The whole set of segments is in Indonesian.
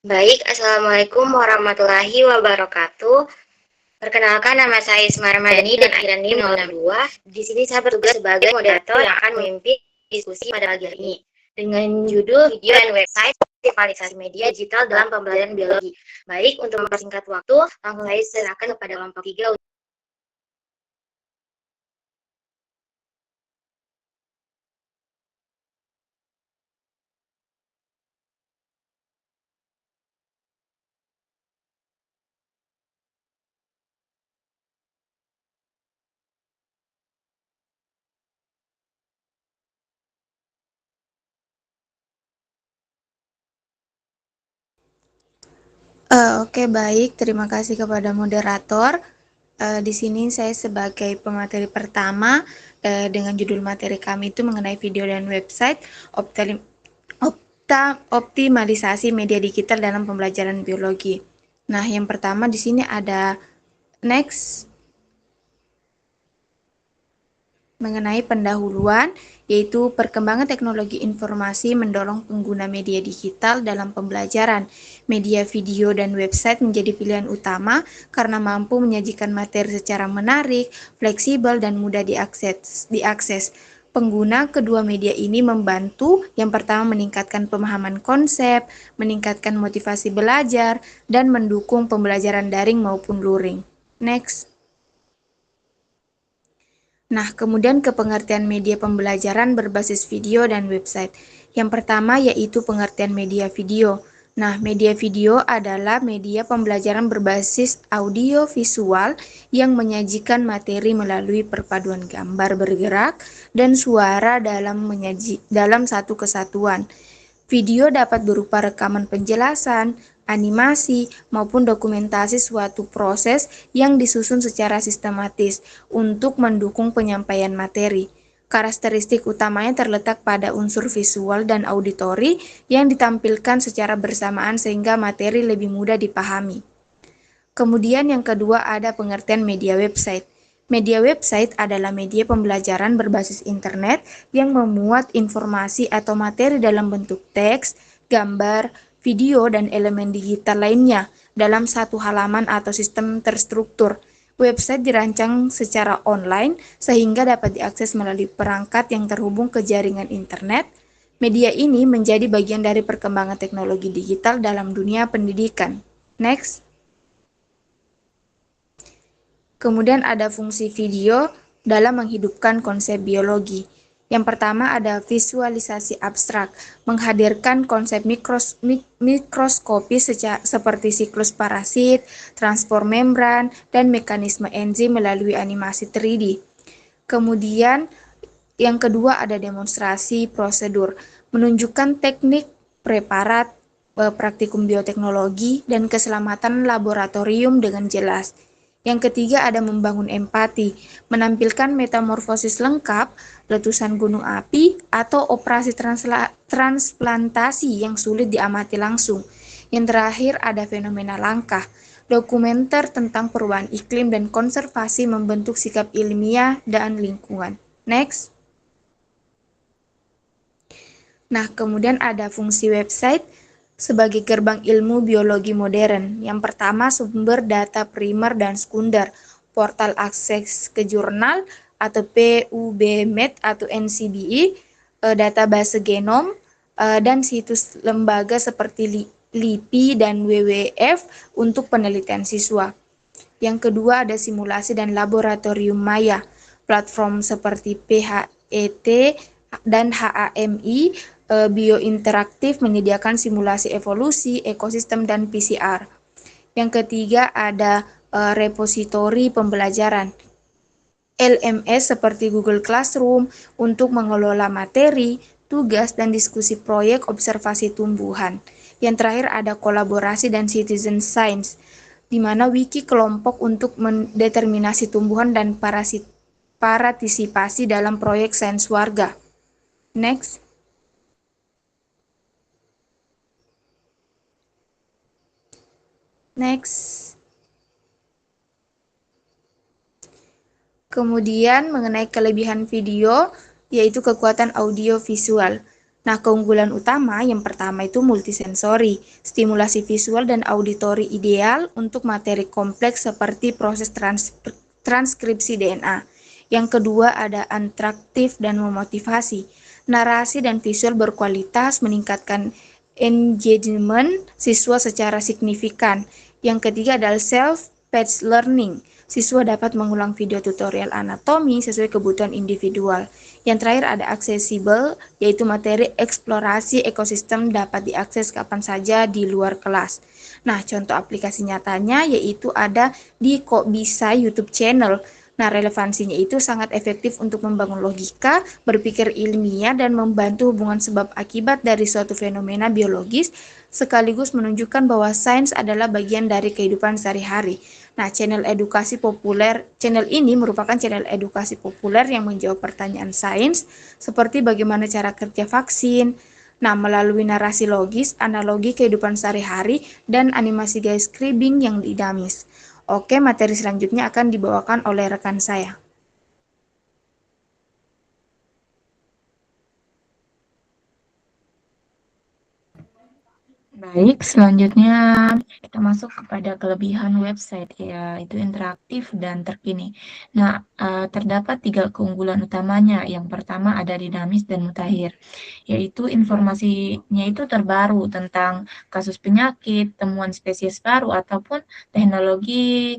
Baik, Assalamualaikum warahmatullahi wabarakatuh. Perkenalkan, nama saya Ismar Ramadhani dan akhiran NIM 062. Di sini saya bertugas sebagai moderator yang akan memimpin diskusi pada pagi hari ini dengan judul video dan website optimalisasi media digital dalam pembelajaran biologi. Baik, untuk mempersingkat waktu, langsung saya serahkan kepada kelompok 3. Oke, baik. Terima kasih kepada moderator. Di sini saya sebagai pemateri pertama dengan judul materi kami itu mengenai video dan website optimalisasi media digital dalam pembelajaran biologi. Nah, yang pertama di sini ada next mengenai pendahuluan, yaitu perkembangan teknologi informasi mendorong pengguna media digital dalam pembelajaran. Media video dan website menjadi pilihan utama karena mampu menyajikan materi secara menarik, fleksibel, dan mudah diakses. Pengguna kedua media ini membantu yang pertama meningkatkan pemahaman konsep, meningkatkan motivasi belajar, dan mendukung pembelajaran daring maupun luring. Next. Nah, kemudian ke pengertian media pembelajaran berbasis video dan website. Yang pertama yaitu pengertian media video. Nah, media video adalah media pembelajaran berbasis audio visual yang menyajikan materi melalui perpaduan gambar bergerak dan suara dalam satu kesatuan. Video dapat berupa rekaman penjelasan, animasi, maupun dokumentasi suatu proses yang disusun secara sistematis untuk mendukung penyampaian materi. Karakteristik utamanya terletak pada unsur visual dan auditori yang ditampilkan secara bersamaan sehingga materi lebih mudah dipahami. Kemudian yang kedua ada pengertian media website. Media website adalah media pembelajaran berbasis internet yang memuat informasi atau materi dalam bentuk teks, gambar, video, dan elemen digital lainnya dalam satu halaman atau sistem terstruktur. Website dirancang secara online sehingga dapat diakses melalui perangkat yang terhubung ke jaringan internet. Media ini menjadi bagian dari perkembangan teknologi digital dalam dunia pendidikan. Next. Kemudian ada fungsi video dalam menghidupkan konsep biologi. Yang pertama ada visualisasi abstrak, menghadirkan konsep mikroskopis seperti siklus parasit, transport membran, dan mekanisme enzim melalui animasi 3D. Kemudian yang kedua ada demonstrasi prosedur, menunjukkan teknik preparat, praktikum bioteknologi, dan keselamatan laboratorium dengan jelas. Yang ketiga ada membangun empati, menampilkan metamorfosis lengkap, letusan gunung api, atau operasi transplantasi yang sulit diamati langsung. Yang terakhir ada fenomena langka, dokumenter tentang perubahan iklim dan konservasi membentuk sikap ilmiah dan lingkungan. Next. Nah, kemudian ada fungsi website sebagai gerbang ilmu biologi modern. Yang pertama, sumber data primer dan sekunder, portal akses ke jurnal atau PubMed atau NCBI, database genom, dan situs lembaga seperti LIPI dan WWF untuk penelitian siswa. Yang kedua ada simulasi dan laboratorium maya, platform seperti PHET dan HAMI biointeraktif menyediakan simulasi evolusi, ekosistem, dan PCR. Yang ketiga ada repositori pembelajaran, LMS seperti Google Classroom untuk mengelola materi, tugas, dan diskusi proyek observasi tumbuhan. Yang terakhir ada kolaborasi dan citizen science, di mana wiki kelompok untuk mendeterminasi tumbuhan dan partisipasi dalam proyek sains warga. Next. Next. Kemudian mengenai kelebihan video, yaitu kekuatan audio visual. Nah, keunggulan utama yang pertama itu multisensori, stimulasi visual dan auditori ideal untuk materi kompleks seperti proses transkripsi DNA. Yang kedua ada atraktif dan memotivasi, narasi dan visual berkualitas meningkatkan engagement siswa secara signifikan. Yang ketiga adalah self-paced learning, siswa dapat mengulang video tutorial anatomi sesuai kebutuhan individual. Yang terakhir ada aksesibel, yaitu materi eksplorasi ekosistem dapat diakses kapan saja di luar kelas. Nah, contoh aplikasi nyatanya yaitu ada di Kok Bisa YouTube channel. Nah, relevansinya itu sangat efektif untuk membangun logika, berpikir ilmiah, dan membantu hubungan sebab akibat dari suatu fenomena biologis, sekaligus menunjukkan bahwa sains adalah bagian dari kehidupan sehari-hari. Nah, channel ini merupakan channel edukasi populer yang menjawab pertanyaan sains, seperti bagaimana cara kerja vaksin, nah, melalui narasi logis, analogi kehidupan sehari-hari, dan animasi gaya scribbing yang dinamis. Oke, materi selanjutnya akan dibawakan oleh rekan saya. Baik, selanjutnya kita masuk kepada kelebihan website, yaitu interaktif dan terkini. Nah, terdapat 3 keunggulan utamanya. Yang pertama ada dinamis dan mutakhir, yaitu informasinya itu terbaru tentang kasus penyakit, temuan spesies baru, ataupun teknologi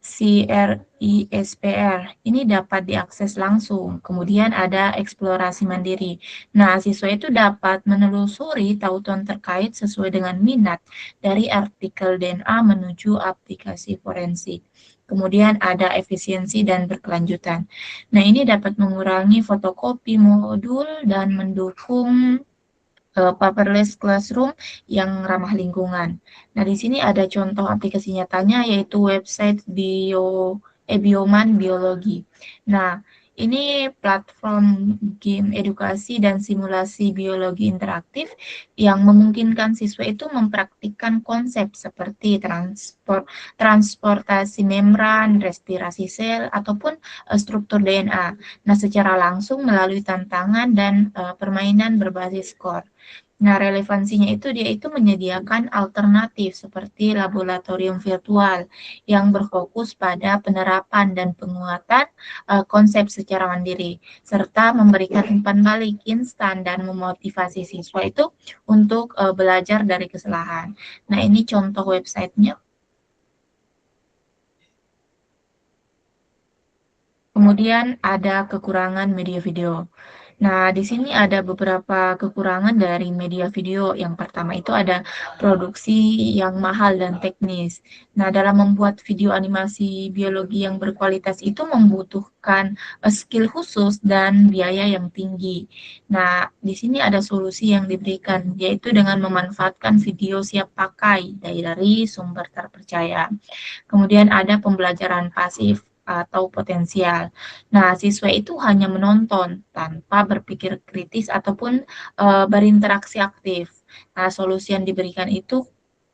CRISPR. Ini dapat diakses langsung. Kemudian ada eksplorasi mandiri. Nah, siswa itu dapat menelusuri tautan terkait sesuai dengan minat dari artikel DNA menuju aplikasi forensik. Kemudian ada efisiensi dan berkelanjutan. Nah, ini dapat mengurangi fotokopi modul dan mendukung paperless classroom yang ramah lingkungan. Nah, di sini ada contoh aplikasi nyatanya yaitu website Bioman Biologi. Nah, ini platform game edukasi dan simulasi biologi interaktif yang memungkinkan siswa itu mempraktikkan konsep seperti transportasi membran, respirasi sel, ataupun struktur DNA. Nah, secara langsung melalui tantangan dan permainan berbasis skor. Nah, relevansinya itu dia itu menyediakan alternatif seperti laboratorium virtual yang berfokus pada penerapan dan penguatan konsep secara mandiri, serta memberikan umpan balik instan dan memotivasi siswa itu untuk belajar dari kesalahan. Nah, ini contoh websitenya. Kemudian ada kekurangan media video. Nah, di sini ada beberapa kekurangan dari media video. Yang pertama itu ada produksi yang mahal dan teknis. Nah, dalam membuat video animasi biologi yang berkualitas itu membutuhkan skill khusus dan biaya yang tinggi. Nah, di sini ada solusi yang diberikan, yaitu dengan memanfaatkan video siap pakai dari sumber terpercaya. Kemudian ada pembelajaran pasif atau potensial. Nah, siswa itu hanya menonton tanpa berpikir kritis ataupun berinteraksi aktif. Nah, solusi yang diberikan itu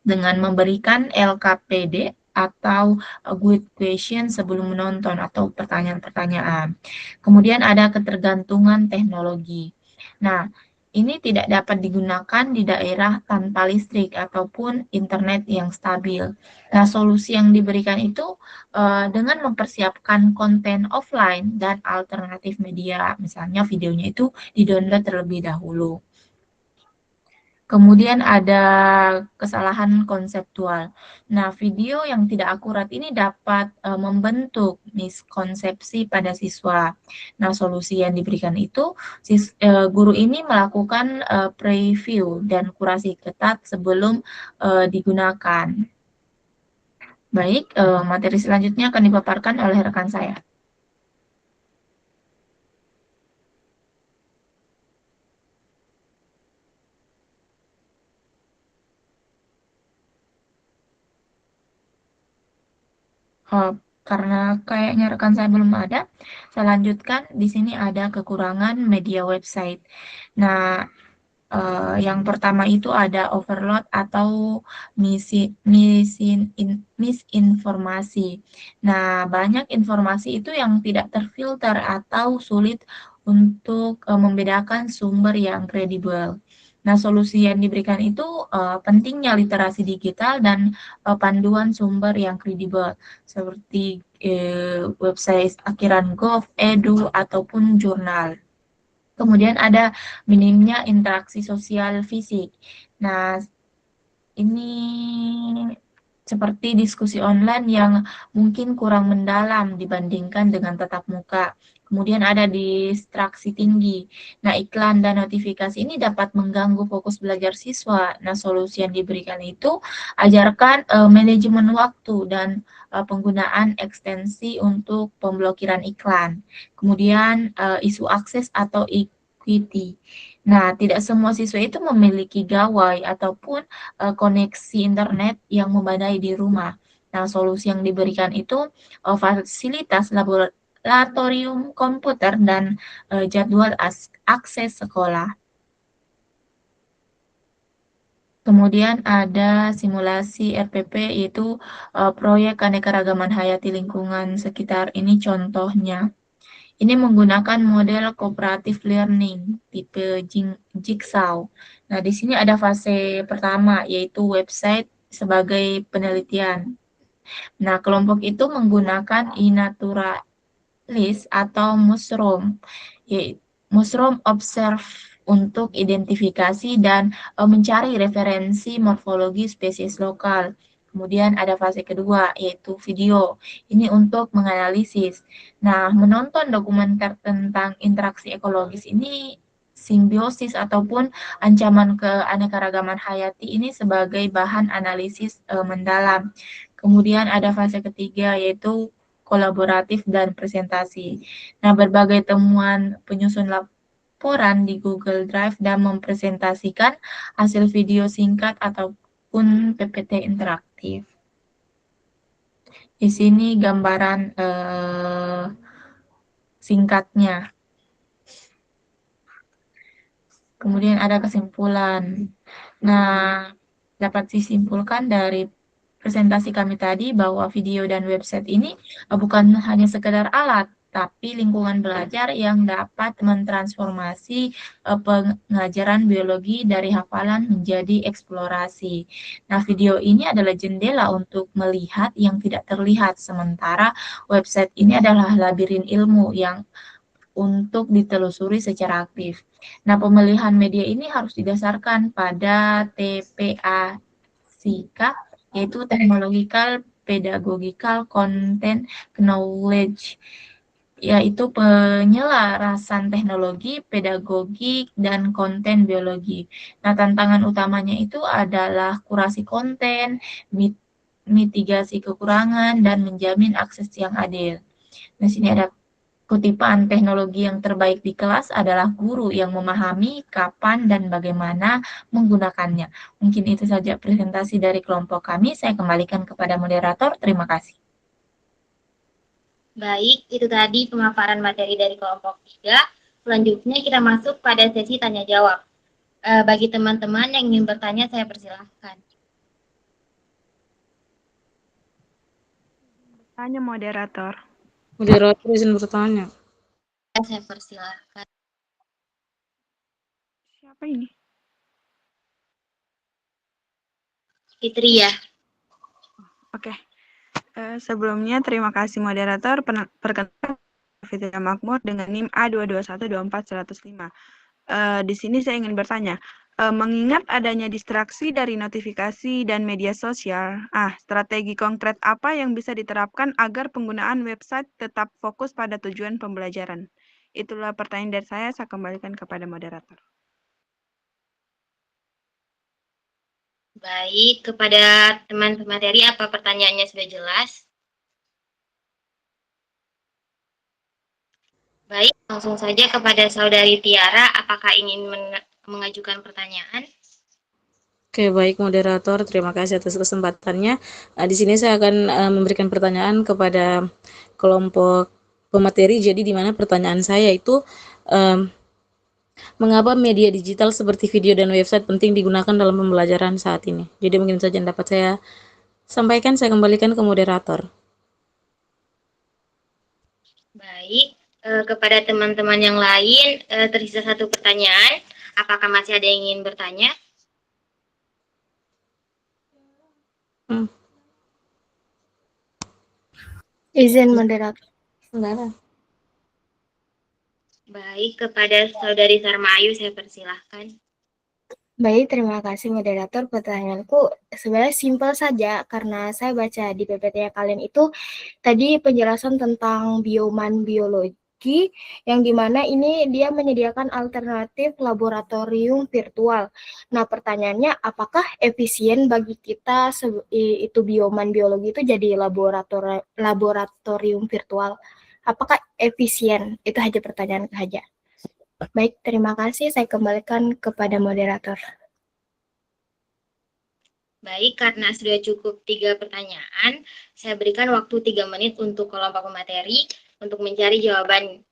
dengan memberikan LKPD atau good question sebelum menonton atau pertanyaan-pertanyaan. Kemudian ada ketergantungan teknologi. Nah, ini tidak dapat digunakan di daerah tanpa listrik ataupun internet yang stabil. Nah, solusi yang diberikan itu dengan mempersiapkan konten offline dan alternatif media, misalnya videonya itu di-download terlebih dahulu. Kemudian ada kesalahan konseptual. Nah, video yang tidak akurat ini dapat membentuk miskonsepsi pada siswa. Nah, solusi yang diberikan itu guru ini melakukan preview dan kurasi ketat sebelum digunakan. Baik, materi selanjutnya akan dipaparkan oleh rekan saya. Karena kayaknya rekan saya belum ada, saya lanjutkan. Di sini ada kekurangan media website. Nah, yang pertama itu ada overload atau misinformasi. Nah, banyak informasi itu yang tidak terfilter atau sulit untuk membedakan sumber yang kredibel. Nah, solusi yang diberikan itu pentingnya literasi digital dan panduan sumber yang kredibel seperti website akhiran Gov, Edu, ataupun jurnal. Kemudian ada minimnya interaksi sosial fisik. Nah, ini seperti diskusi online yang mungkin kurang mendalam dibandingkan dengan tatap muka. Kemudian ada distraksi tinggi. Nah, iklan dan notifikasi ini dapat mengganggu fokus belajar siswa. Nah, solusi yang diberikan itu ajarkan manajemen waktu dan penggunaan ekstensi untuk pemblokiran iklan. Kemudian isu akses atau equity. Nah, tidak semua siswa itu memiliki gawai ataupun koneksi internet yang memadai di rumah. Nah, solusi yang diberikan itu fasilitas laboratorium komputer dan jadwal akses sekolah. Kemudian ada simulasi RPP, yaitu proyek keanekaragaman hayati lingkungan sekitar. Ini contohnya. Ini menggunakan model cooperative learning tipe Jigsaw. Nah, di sini ada fase pertama, yaitu website sebagai penelitian. Nah, kelompok itu menggunakan iNaturalis atau Mushroom, yaitu Mushroom Observe untuk identifikasi dan mencari referensi morfologi spesies lokal. Kemudian ada fase kedua, yaitu video. Ini untuk menganalisis. Nah, menonton dokumenter tentang interaksi ekologis ini simbiosis ataupun ancaman keanekaragaman hayati ini sebagai bahan analisis mendalam. Kemudian ada fase ketiga, yaitu kolaboratif dan presentasi. Nah, berbagai temuan penyusun laporan di Google Drive dan mempresentasikan hasil video singkat ataupun PPT interaktif. Di sini gambaran singkatnya. Kemudian ada kesimpulan. Nah, dapat disimpulkan dari presentasi kami tadi bahwa video dan website ini bukan hanya sekedar alat, tapi lingkungan belajar yang dapat mentransformasi pengajaran biologi dari hafalan menjadi eksplorasi. Nah, video ini adalah jendela untuk melihat yang tidak terlihat, sementara website ini adalah labirin ilmu yang untuk ditelusuri secara aktif. Nah, pemilihan media ini harus didasarkan pada TPA-SIKA, yaitu Technological, Pedagogical, Content, Knowledge, yaitu penyelarasan teknologi, pedagogik, dan konten biologi. Nah, tantangan utamanya itu adalah kurasi konten, mitigasi kekurangan, dan menjamin akses yang adil. Nah, sini ada kutipan, teknologi yang terbaik di kelas adalah guru yang memahami kapan dan bagaimana menggunakannya. Mungkin itu saja presentasi dari kelompok kami. Saya kembalikan kepada moderator. Terima kasih. Baik, itu tadi pemaparan materi dari kelompok 3. Selanjutnya kita masuk pada sesi tanya jawab. Bagi teman-teman yang ingin bertanya, saya persilahkan. Tanya moderator. Moderator izin bertanya. Saya persilahkan. Siapa ini? Fitri ya. Oke. Sebelumnya terima kasih moderator. Perkenalkan Fitri Makmur dengan NIM A22124105. Di sini saya ingin bertanya, mengingat adanya distraksi dari notifikasi dan media sosial, strategi konkret apa yang bisa diterapkan agar penggunaan website tetap fokus pada tujuan pembelajaran? Itulah pertanyaan dari saya kembalikan kepada moderator. Baik, kepada teman pemateri, apa pertanyaannya sudah jelas? Baik, langsung saja kepada Saudari Tiara, apakah ingin mengajukan pertanyaan? Oke, baik moderator, terima kasih atas kesempatannya. Di sini saya akan memberikan pertanyaan kepada kelompok pemateri. Jadi di mana pertanyaan saya itu mengapa media digital seperti video dan website penting digunakan dalam pembelajaran saat ini? Jadi mungkin saja yang dapat saya sampaikan, saya kembalikan ke moderator. Baik, Kepada teman-teman yang lain, tersisa satu pertanyaan. Apakah masih ada yang ingin bertanya? Izin moderator. Enggak. Baik, kepada Saudari Sarma Ayu saya persilahkan. Baik, terima kasih moderator. Pertanyaanku sebenarnya simpel saja karena saya baca di PPT kalian itu tadi penjelasan tentang bioman biologi yang dimana ini dia menyediakan alternatif laboratorium virtual. Nah, pertanyaannya apakah efisien bagi kita itu bioman biologi itu jadi laboratorium virtual? Apakah efisien? Itu aja pertanyaan saja. Baik, terima kasih. Saya kembalikan kepada moderator. Baik, karena sudah cukup 3 pertanyaan, saya berikan waktu 3 menit untuk kelompok pemateri untuk mencari jawabannya.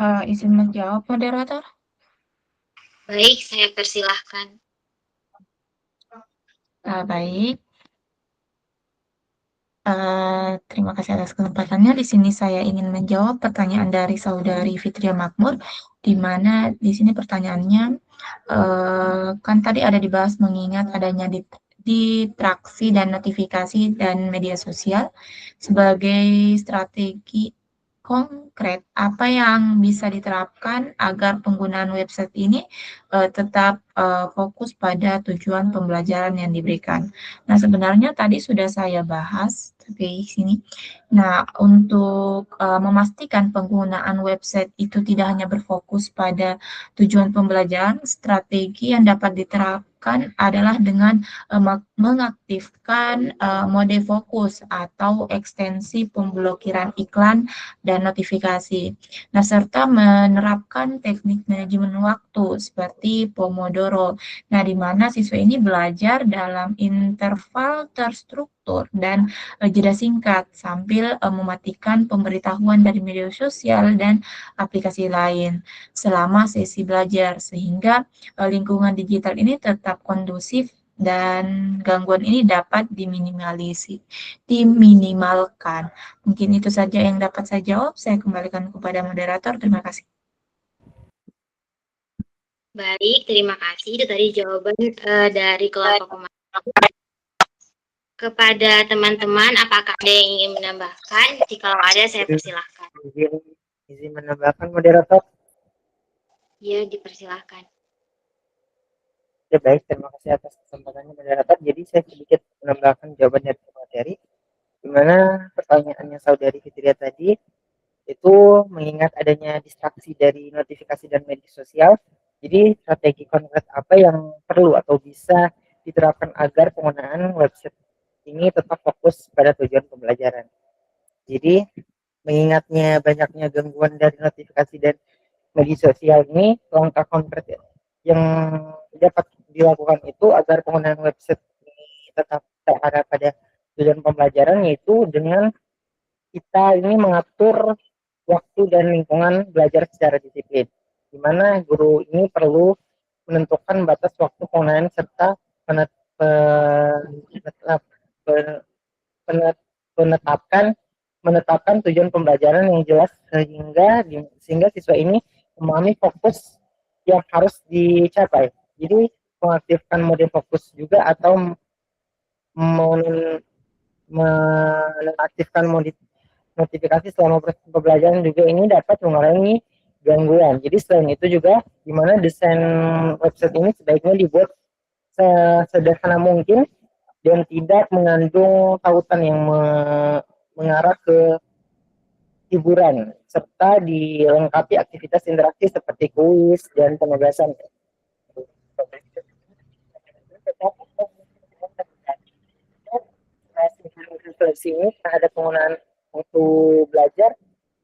Izin menjawab, moderator. Baik, saya persilahkan. Baik. Terima kasih atas kesempatannya. Di sini saya ingin menjawab pertanyaan dari Saudari Fitria Makmur, di mana di sini pertanyaannya kan tadi ada dibahas mengingat adanya distraksi dan notifikasi dan media sosial sebagai strategi konkret apa yang bisa diterapkan agar penggunaan website ini tetap fokus pada tujuan pembelajaran yang diberikan. Nah, sebenarnya tadi sudah saya bahas di sini. Nah, untuk memastikan penggunaan website itu tidak hanya berfokus pada tujuan pembelajaran, strategi yang dapat diterapkan adalah dengan mengaktifkan mode fokus atau ekstensi pemblokiran iklan dan notifikasi. Nah, serta menerapkan teknik manajemen waktu seperti Pomodoro. Nah, di mana siswa ini belajar dalam interval terstruktur dan jeda singkat sambil mematikan pemberitahuan dari media sosial dan aplikasi lain selama sesi belajar sehingga lingkungan digital ini tetap kondusif dan gangguan ini dapat diminimalkan. Mungkin itu saja yang dapat saya jawab. Saya kembalikan kepada moderator. Terima kasih. Baik, terima kasih. Itu tadi jawaban dari kelompok pemateri. Kepada teman-teman, apakah ada yang ingin menambahkan? Jika ada, saya persilahkan. Izin menambahkan moderator. Ya, dipersilahkan. Ya baik, terima kasih atas kesempatannya moderator. Jadi saya sedikit menambahkan jawaban dari materi, di mana pertanyaannya Saudari Fitria tadi itu mengingat adanya distraksi dari notifikasi dan media sosial. Jadi strategi konkret apa yang perlu atau bisa diterapkan agar penggunaan website ini tetap fokus pada tujuan pembelajaran. Jadi mengingatnya banyaknya gangguan dari notifikasi dan media sosial ini, langkah konkret yang dapat dilakukan itu agar penggunaan website ini tetap terarah pada tujuan pembelajaran, yaitu dengan kita ini mengatur waktu dan lingkungan belajar secara disiplin, di mana guru ini perlu menentukan batas waktu penggunaan serta penetapkan menetapkan tujuan pembelajaran yang jelas sehingga siswa ini memahami fokus yang harus dicapai. Jadi mengaktifkan mode fokus juga atau menonaktifkan mode notifikasi selama proses pembelajaran juga ini dapat mengurangi gangguan. Jadi selain itu juga gimana desain website ini sebaiknya dibuat sesederhana mungkin dan tidak mengandung tautan yang mengarah ke hiburan, serta dilengkapi aktivitas interaktif seperti kuis dan penugasan. Refleksi ini terhadap penggunaan waktu belajar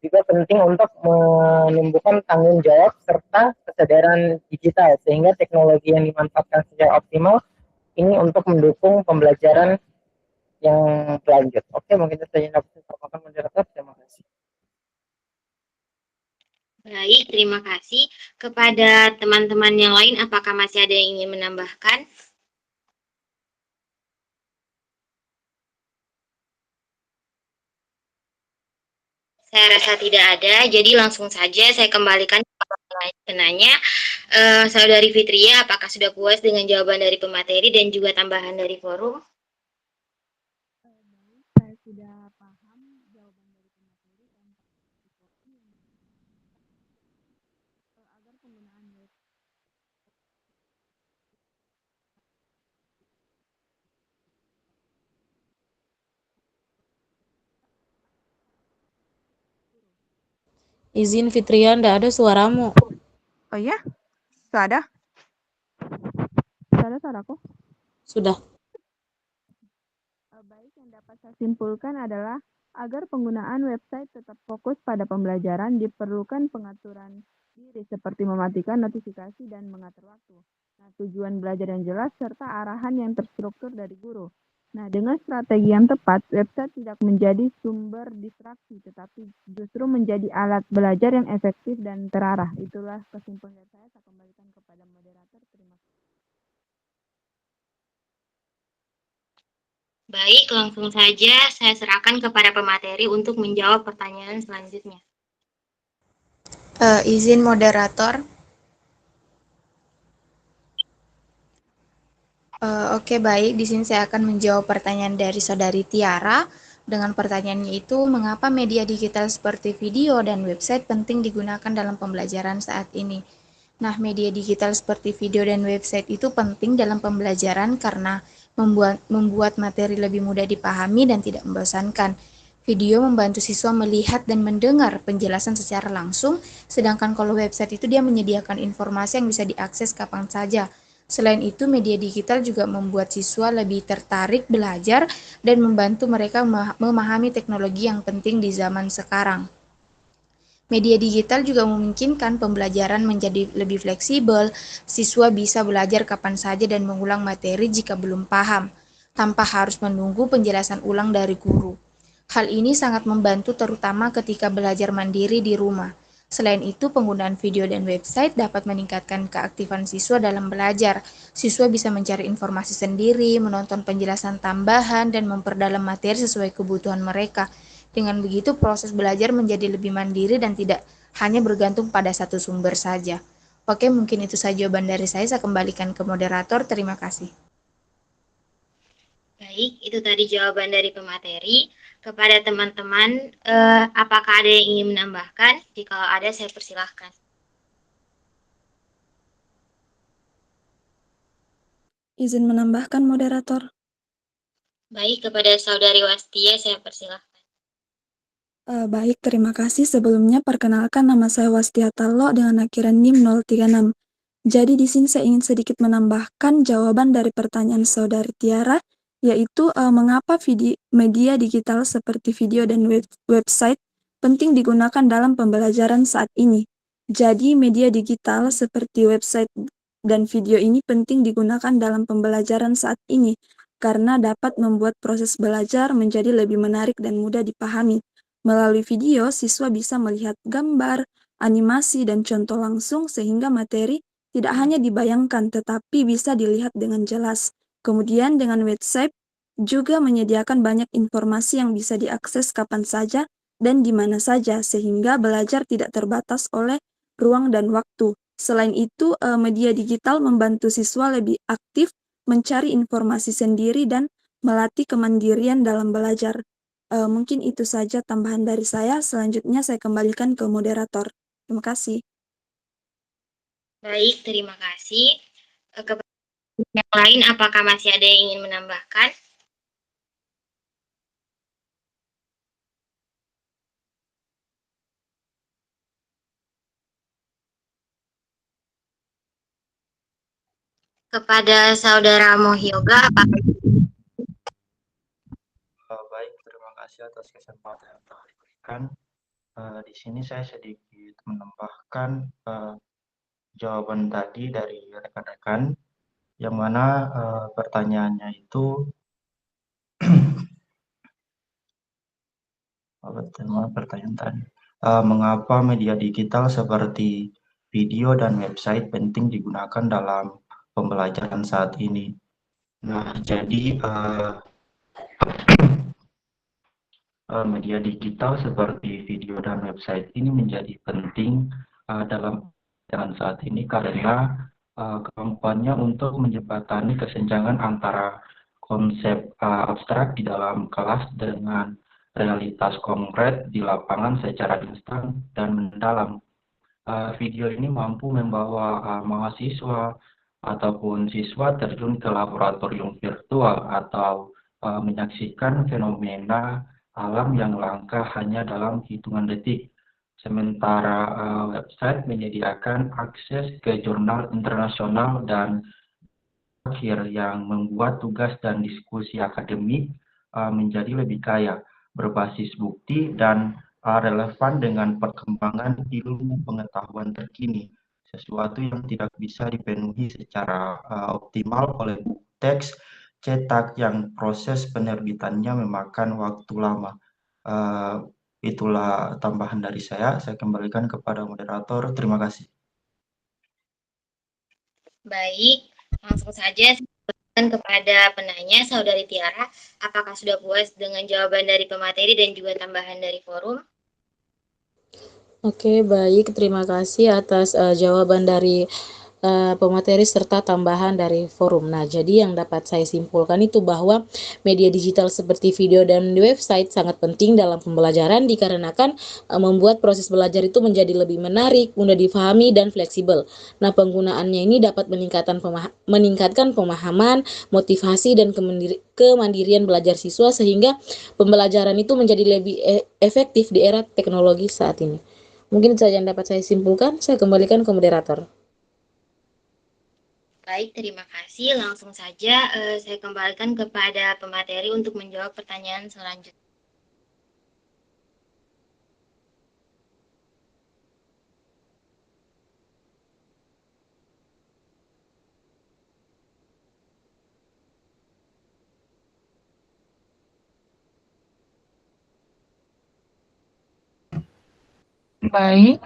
juga penting untuk menumbuhkan tanggung jawab serta kesadaran digital, sehingga teknologi yang dimanfaatkan secara optimal ini untuk mendukung pembelajaran yang berlanjut. Oke, mungkin itu saja yang dapat saya sampaikan moderator. Terima kasih. Baik, terima kasih. Kepada teman-teman yang lain, apakah masih ada yang ingin menambahkan? Saya rasa tidak ada, jadi langsung saja saya kembalikan kepada penanya. Saudari Fitria, apakah sudah puas dengan jawaban dari pemateri dan juga tambahan dari forum? Saya sudah paham jawaban dari pemateri dan agar penggunaan web. Izin Fitria, ndak ada suaramu. Oh ya? Sudah ada? Sudah ada suaraku? Sudah. Baik, yang dapat saya simpulkan adalah agar penggunaan website tetap fokus pada pembelajaran diperlukan pengaturan diri seperti mematikan notifikasi dan mengatur waktu. Nah, tujuan belajar yang jelas serta arahan yang terstruktur dari guru. Nah, dengan strategi yang tepat, website tidak menjadi sumber distraksi, tetapi justru menjadi alat belajar yang efektif dan terarah. Itulah kesimpulan saya kembalikan kepada moderator. Terima kasih. Baik, langsung saja saya serahkan kepada pemateri untuk menjawab pertanyaan selanjutnya. Izin moderator. Oke, baik. Di sini saya akan menjawab pertanyaan dari Saudari Tiara. Dengan pertanyaannya itu, mengapa media digital seperti video dan website penting digunakan dalam pembelajaran saat ini? Nah, media digital seperti video dan website itu penting dalam pembelajaran karena membuat materi lebih mudah dipahami dan tidak membosankan. Video membantu siswa melihat dan mendengar penjelasan secara langsung, sedangkan kalau website itu dia menyediakan informasi yang bisa diakses kapan saja. Selain itu, media digital juga membuat siswa lebih tertarik belajar dan membantu mereka memahami teknologi yang penting di zaman sekarang. Media digital juga memungkinkan pembelajaran menjadi lebih fleksibel, siswa bisa belajar kapan saja dan mengulang materi jika belum paham, tanpa harus menunggu penjelasan ulang dari guru. Hal ini sangat membantu terutama ketika belajar mandiri di rumah. Selain itu, penggunaan video dan website dapat meningkatkan keaktifan siswa dalam belajar. Siswa bisa mencari informasi sendiri, menonton penjelasan tambahan, dan memperdalam materi sesuai kebutuhan mereka. Dengan begitu, proses belajar menjadi lebih mandiri dan tidak hanya bergantung pada satu sumber saja. Oke, mungkin itu saja jawaban dari saya. Saya kembalikan ke moderator. Terima kasih. Baik, itu tadi jawaban dari pemateri. Kepada teman-teman, apakah ada yang ingin menambahkan? Jika ada, saya persilahkan. Izin menambahkan, moderator. Baik, kepada Saudari Wastia, saya persilahkan. Baik, terima kasih. Sebelumnya, perkenalkan nama saya Wastia Talo dengan akhiran NIM 036. Jadi di sini saya ingin sedikit menambahkan jawaban dari pertanyaan Saudari Tiara, yaitu mengapa media digital seperti video dan website penting digunakan dalam pembelajaran saat ini. Jadi, media digital seperti website dan video ini penting digunakan dalam pembelajaran saat ini karena dapat membuat proses belajar menjadi lebih menarik dan mudah dipahami. Melalui video, siswa bisa melihat gambar, animasi, dan contoh langsung sehingga materi tidak hanya dibayangkan tetapi bisa dilihat dengan jelas. Kemudian dengan website juga menyediakan banyak informasi yang bisa diakses kapan saja dan di mana saja sehingga belajar tidak terbatas oleh ruang dan waktu. Selain itu, media digital membantu siswa lebih aktif mencari informasi sendiri dan melatih kemandirian dalam belajar. Mungkin itu saja tambahan dari saya. Selanjutnya saya kembalikan ke moderator. Terima kasih. Baik, terima kasih. Kepada yang lain, apakah masih ada yang ingin menambahkan? Kepada Saudara Mohyoga, apakah Baik, terima kasih atas kesempatan yang telah diberikan. Di sini saya sedikit menambahkan jawaban tadi dari rekan-rekan, yang mana pertanyaannya itu pertanyaan tadi, mengapa media digital seperti video dan website penting digunakan dalam pembelajaran saat ini? Nah, jadi media digital seperti video dan website ini menjadi penting dalam pembelajaran saat ini karena kemampuannya untuk menjembatani kesenjangan antara konsep abstrak di dalam kelas dengan realitas konkret di lapangan secara instan dan mendalam. Video ini mampu membawa mahasiswa ataupun siswa terjun ke laboratorium virtual atau menyaksikan fenomena alam yang langka hanya dalam hitungan detik. Sementara website menyediakan akses ke jurnal internasional dan akhir yang membuat tugas dan diskusi akademik menjadi lebih kaya, berbasis bukti dan relevan dengan perkembangan ilmu pengetahuan terkini, sesuatu yang tidak bisa dipenuhi secara optimal oleh buku teks cetak yang proses penerbitannya memakan waktu lama. Itulah tambahan dari saya kembalikan kepada moderator. Terima kasih. baik, langsung saja kepada penanya, Saudari Tiara, apakah sudah puas dengan jawaban dari pemateri dan juga tambahan dari forum? Oke, baik. Terima kasih atas jawaban dari pemateri serta tambahan dari forum. Nah, jadi yang dapat saya simpulkan itu bahwa media digital seperti video dan website sangat penting dalam pembelajaran dikarenakan membuat proses belajar itu menjadi lebih menarik, mudah difahami, dan fleksibel. Nah, penggunaannya ini dapat meningkatkan pemahaman, motivasi, dan kemandirian belajar siswa sehingga pembelajaran itu menjadi lebih efektif di era teknologi saat ini. Mungkin saja yang dapat saya simpulkan, saya kembalikan ke moderator. Baik, terima kasih. Langsung saja saya kembalikan kepada pemateri untuk menjawab pertanyaan selanjutnya. Baik,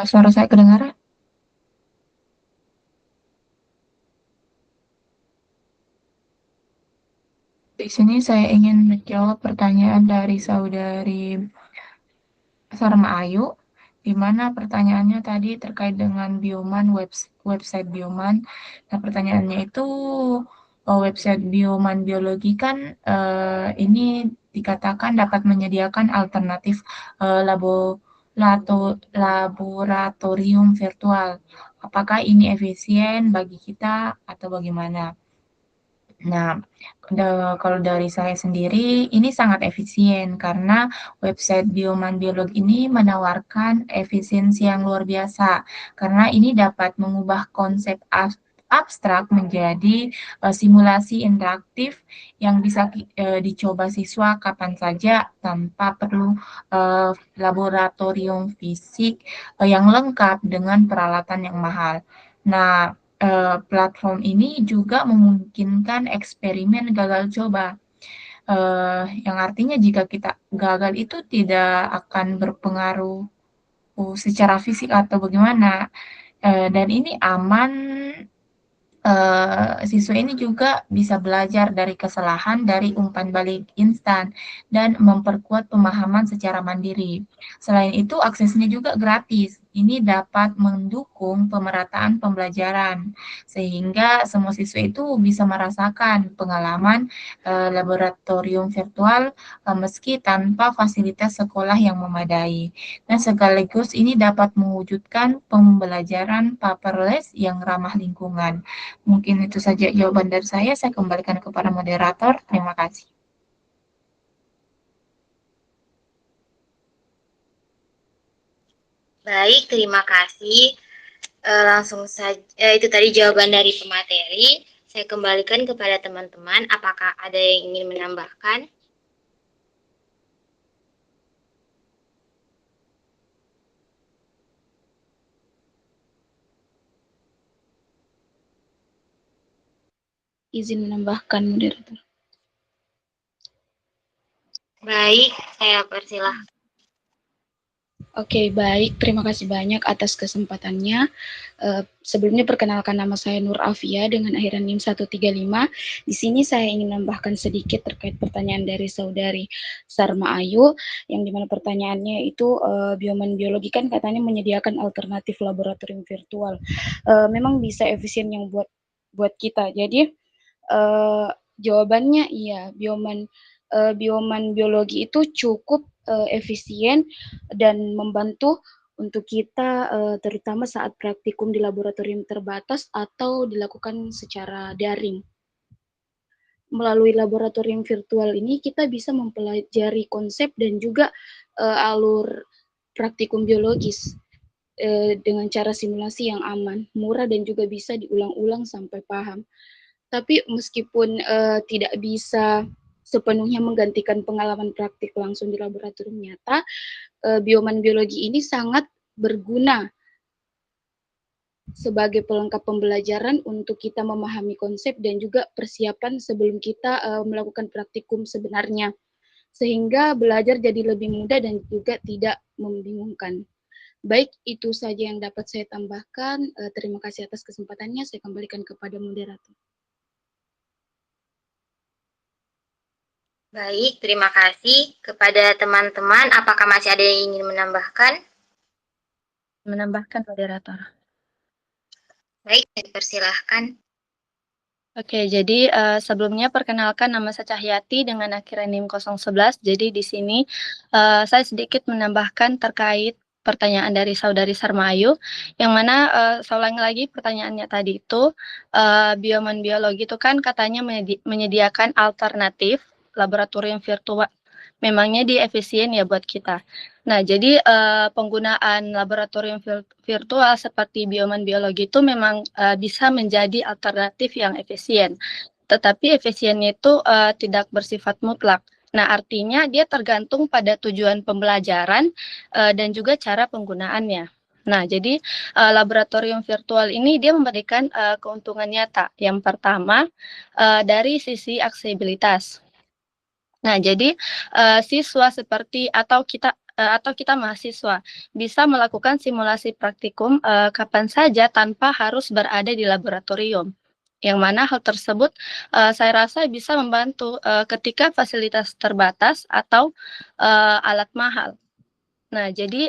suara saya kedengaran? Di sini saya ingin menjawab pertanyaan dari Saudari Sarma Ayu, di mana pertanyaannya tadi terkait dengan Bioman, website Bioman. Nah, pertanyaannya itu website Bioman Biologi kan ini dikatakan dapat menyediakan alternatif laboratorium virtual. Apakah ini efisien bagi kita atau bagaimana? Nah, kalau dari saya sendiri, ini sangat efisien karena website Bioman Biolog ini menawarkan efisiensi yang luar biasa karena ini dapat mengubah konsep abstrak menjadi simulasi interaktif yang bisa dicoba siswa kapan saja tanpa perlu laboratorium fisik yang lengkap dengan peralatan yang mahal. Nah, platform ini juga memungkinkan eksperimen gagal coba, yang artinya jika kita gagal itu tidak akan berpengaruh secara fisik atau bagaimana, dan ini aman. Siswa ini juga bisa belajar dari kesalahan dari umpan balik instan dan memperkuat pemahaman secara mandiri. Selain itu, aksesnya juga gratis. Ini dapat mendukung pemerataan pembelajaran, sehingga semua siswa itu bisa merasakan pengalaman laboratorium virtual meski tanpa fasilitas sekolah yang memadai. Dan sekaligus ini dapat mewujudkan pembelajaran paperless yang ramah lingkungan. Mungkin itu saja jawaban dari saya kembalikan kepada moderator. Terima kasih. Baik, terima kasih. Langsung saja, itu tadi jawaban dari pemateri. Saya kembalikan kepada teman-teman. Apakah ada yang ingin menambahkan? Izin menambahkan, moderator. Baik, saya persilahkan. Oke, baik. Terima kasih banyak atas kesempatannya. Sebelumnya perkenalkan, nama saya Nur Afia dengan akhiran NIM 135. Di sini saya ingin menambahkan sedikit terkait pertanyaan dari saudari Sarma Ayu, yang dimana pertanyaannya itu Bioman Biologi kan katanya menyediakan alternatif laboratorium virtual. Memang bisa efisien yang buat kita. Jadi jawabannya iya, Bioman Biologi itu cukup efisien dan membantu untuk kita terutama saat praktikum di laboratorium terbatas atau dilakukan secara daring. Melalui laboratorium virtual ini kita bisa mempelajari konsep dan juga alur praktikum biologis dengan cara simulasi yang aman, murah dan juga bisa diulang-ulang sampai paham. Tapi meskipun tidak bisa sepenuhnya menggantikan pengalaman praktik langsung di laboratorium nyata, Bioman Biologi ini sangat berguna sebagai pelengkap pembelajaran untuk kita memahami konsep dan juga persiapan sebelum kita melakukan praktikum sebenarnya, sehingga belajar jadi lebih mudah dan juga tidak membingungkan. Baik, itu saja yang dapat saya tambahkan. Terima kasih atas kesempatannya. Saya kembalikan kepada moderator. Baik, terima kasih kepada teman-teman. Apakah masih ada yang ingin menambahkan? Menambahkan moderator. Baik, saya persilahkan. Oke, jadi sebelumnya perkenalkan nama saya Cahyati dengan akhiran NIM 011. Jadi di sini saya sedikit menambahkan terkait pertanyaan dari saudari Sarmayu, yang mana saya ulangi lagi pertanyaannya tadi itu, Bioman Biologi itu kan katanya menyediakan alternatif laboratorium virtual. Memangnya dia efisien ya buat kita. Nah, jadi penggunaan laboratorium virtual seperti Bioman Biologi itu memang bisa menjadi alternatif yang efisien. Tetapi efisiennya itu tidak bersifat mutlak. Nah, artinya dia tergantung pada tujuan pembelajaran dan juga cara penggunaannya. Nah, jadi laboratorium virtual ini dia memberikan keuntungan nyata. Yang pertama, dari sisi aksesibilitas. Nah, jadi siswa seperti atau kita mahasiswa bisa melakukan simulasi praktikum kapan saja tanpa harus berada di laboratorium. Yang mana hal tersebut saya rasa bisa membantu ketika fasilitas terbatas atau alat mahal. Nah, jadi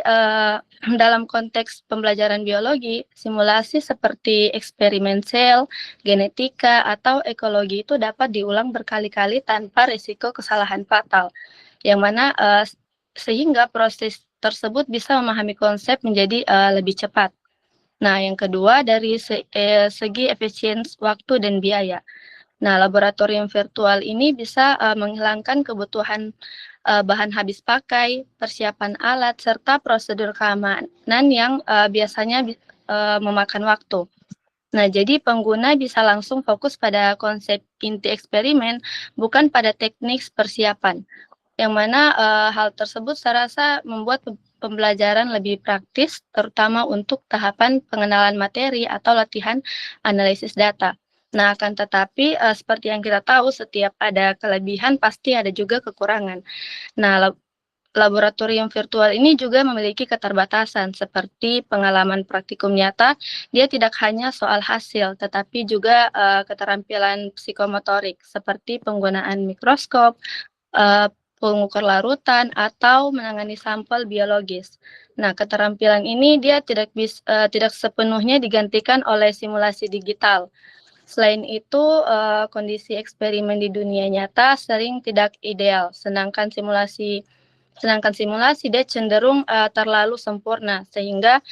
dalam konteks pembelajaran biologi, simulasi seperti eksperimen sel, genetika, atau ekologi itu dapat diulang berkali-kali tanpa risiko kesalahan fatal, yang mana sehingga proses tersebut bisa memahami konsep menjadi lebih cepat. Nah, yang kedua dari segi efisiensi waktu dan biaya. Nah, laboratorium virtual ini bisa menghilangkan kebutuhan bahan habis pakai, persiapan alat, serta prosedur keamanan yang biasanya memakan waktu. Nah, jadi pengguna bisa langsung fokus pada konsep inti eksperimen, bukan pada teknik persiapan. Yang mana hal tersebut saya rasa membuat pembelajaran lebih praktis, terutama untuk tahapan pengenalan materi atau latihan analisis data. Nah, akan tetapi seperti yang kita tahu, setiap ada kelebihan pasti ada juga kekurangan. Nah, laboratorium virtual ini juga memiliki keterbatasan seperti pengalaman praktikum nyata. Dia tidak hanya soal hasil, tetapi juga keterampilan psikomotorik seperti penggunaan mikroskop, pengukur larutan, atau menangani sampel biologis. Nah, keterampilan ini dia tidak sepenuhnya digantikan oleh simulasi digital. Selain itu, kondisi eksperimen di dunia nyata sering tidak ideal, sedangkan simulasi dia cenderung terlalu sempurna, sehingga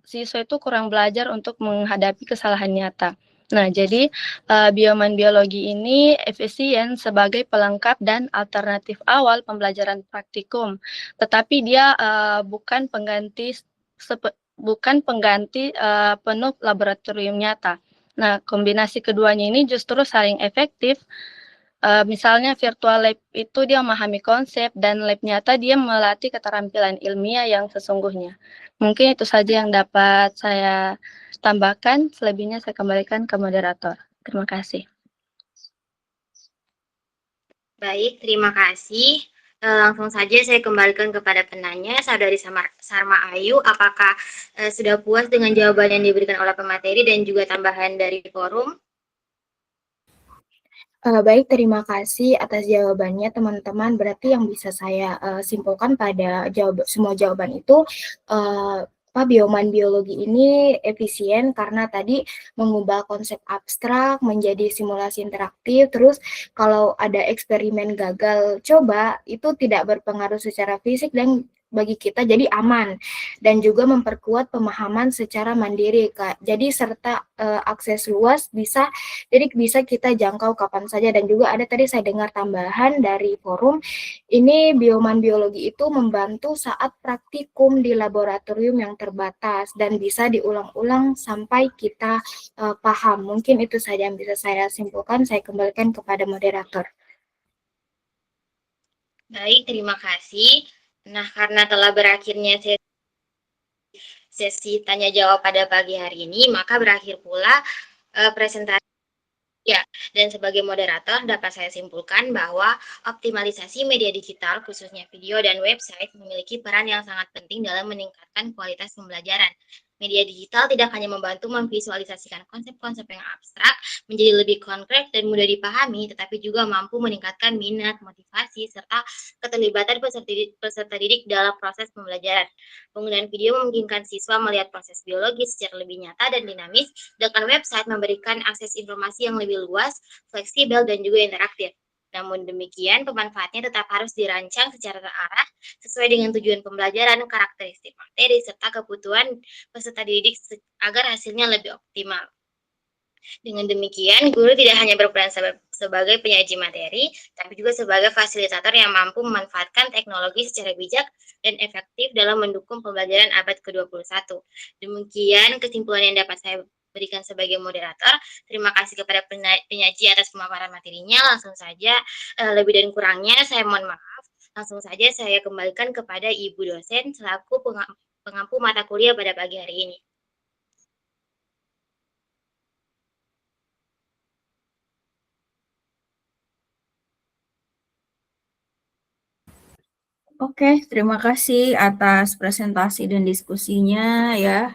siswa itu kurang belajar untuk menghadapi kesalahan nyata. Nah, jadi bioman biologi ini efisien sebagai pelengkap dan alternatif awal pembelajaran praktikum, tetapi dia bukan pengganti penuh laboratorium nyata. Nah, kombinasi keduanya ini justru saling efektif. Misalnya virtual lab itu dia memahami konsep, dan lab nyata dia melatih keterampilan ilmiah yang sesungguhnya. Mungkin itu saja yang dapat saya tambahkan, selebihnya saya kembalikan ke moderator. Terima kasih. Baik, terima kasih. Langsung saja saya kembalikan kepada penanya, Saudari Sarma Ayu, apakah sudah puas dengan jawaban yang diberikan oleh pemateri dan juga tambahan dari forum? Baik, terima kasih atas jawabannya teman-teman. Berarti yang bisa saya simpulkan pada semua jawaban itu, bioman biologi ini efisien karena tadi mengubah konsep abstrak menjadi simulasi interaktif. Terus kalau ada eksperimen gagal coba, itu tidak berpengaruh secara fisik dan bagi kita jadi aman, dan juga memperkuat pemahaman secara mandiri, Kak. Jadi serta akses luas jadi bisa kita jangkau kapan saja. Dan juga ada tadi saya dengar tambahan dari forum, ini bioman biologi itu membantu saat praktikum di laboratorium yang terbatas dan bisa diulang-ulang sampai kita paham. Mungkin itu saja yang bisa saya simpulkan. Saya kembalikan kepada moderator. Baik, terima kasih. Nah, karena telah berakhirnya sesi tanya jawab pada pagi hari ini, maka berakhir pula presentasi. Ya, dan sebagai moderator dapat saya simpulkan bahwa optimalisasi media digital, khususnya video dan website, memiliki peran yang sangat penting dalam meningkatkan kualitas pembelajaran. Media digital tidak hanya membantu memvisualisasikan konsep-konsep yang abstrak menjadi lebih konkret dan mudah dipahami, tetapi juga mampu meningkatkan minat, motivasi, serta keterlibatan peserta didik dalam proses pembelajaran. Penggunaan video memungkinkan siswa melihat proses biologi secara lebih nyata dan dinamis, sedangkan website memberikan akses informasi yang lebih luas, fleksibel, dan juga interaktif. Namun demikian, pemanfaatnya tetap harus dirancang secara terarah sesuai dengan tujuan pembelajaran, karakteristik materi, serta kebutuhan peserta didik agar hasilnya lebih optimal. Dengan demikian, guru tidak hanya berperan sebagai penyaji materi, tapi juga sebagai fasilitator yang mampu memanfaatkan teknologi secara bijak dan efektif dalam mendukung pembelajaran abad ke-21. Demikian kesimpulan yang dapat saya berikan sebagai moderator. Terima kasih kepada penyaji atas pemaparan materinya. Langsung saja, lebih dan kurangnya saya mohon maaf. Langsung saja saya kembalikan kepada Ibu dosen selaku pengampu mata kuliah pada pagi hari ini. Oke, terima kasih atas presentasi dan diskusinya ya.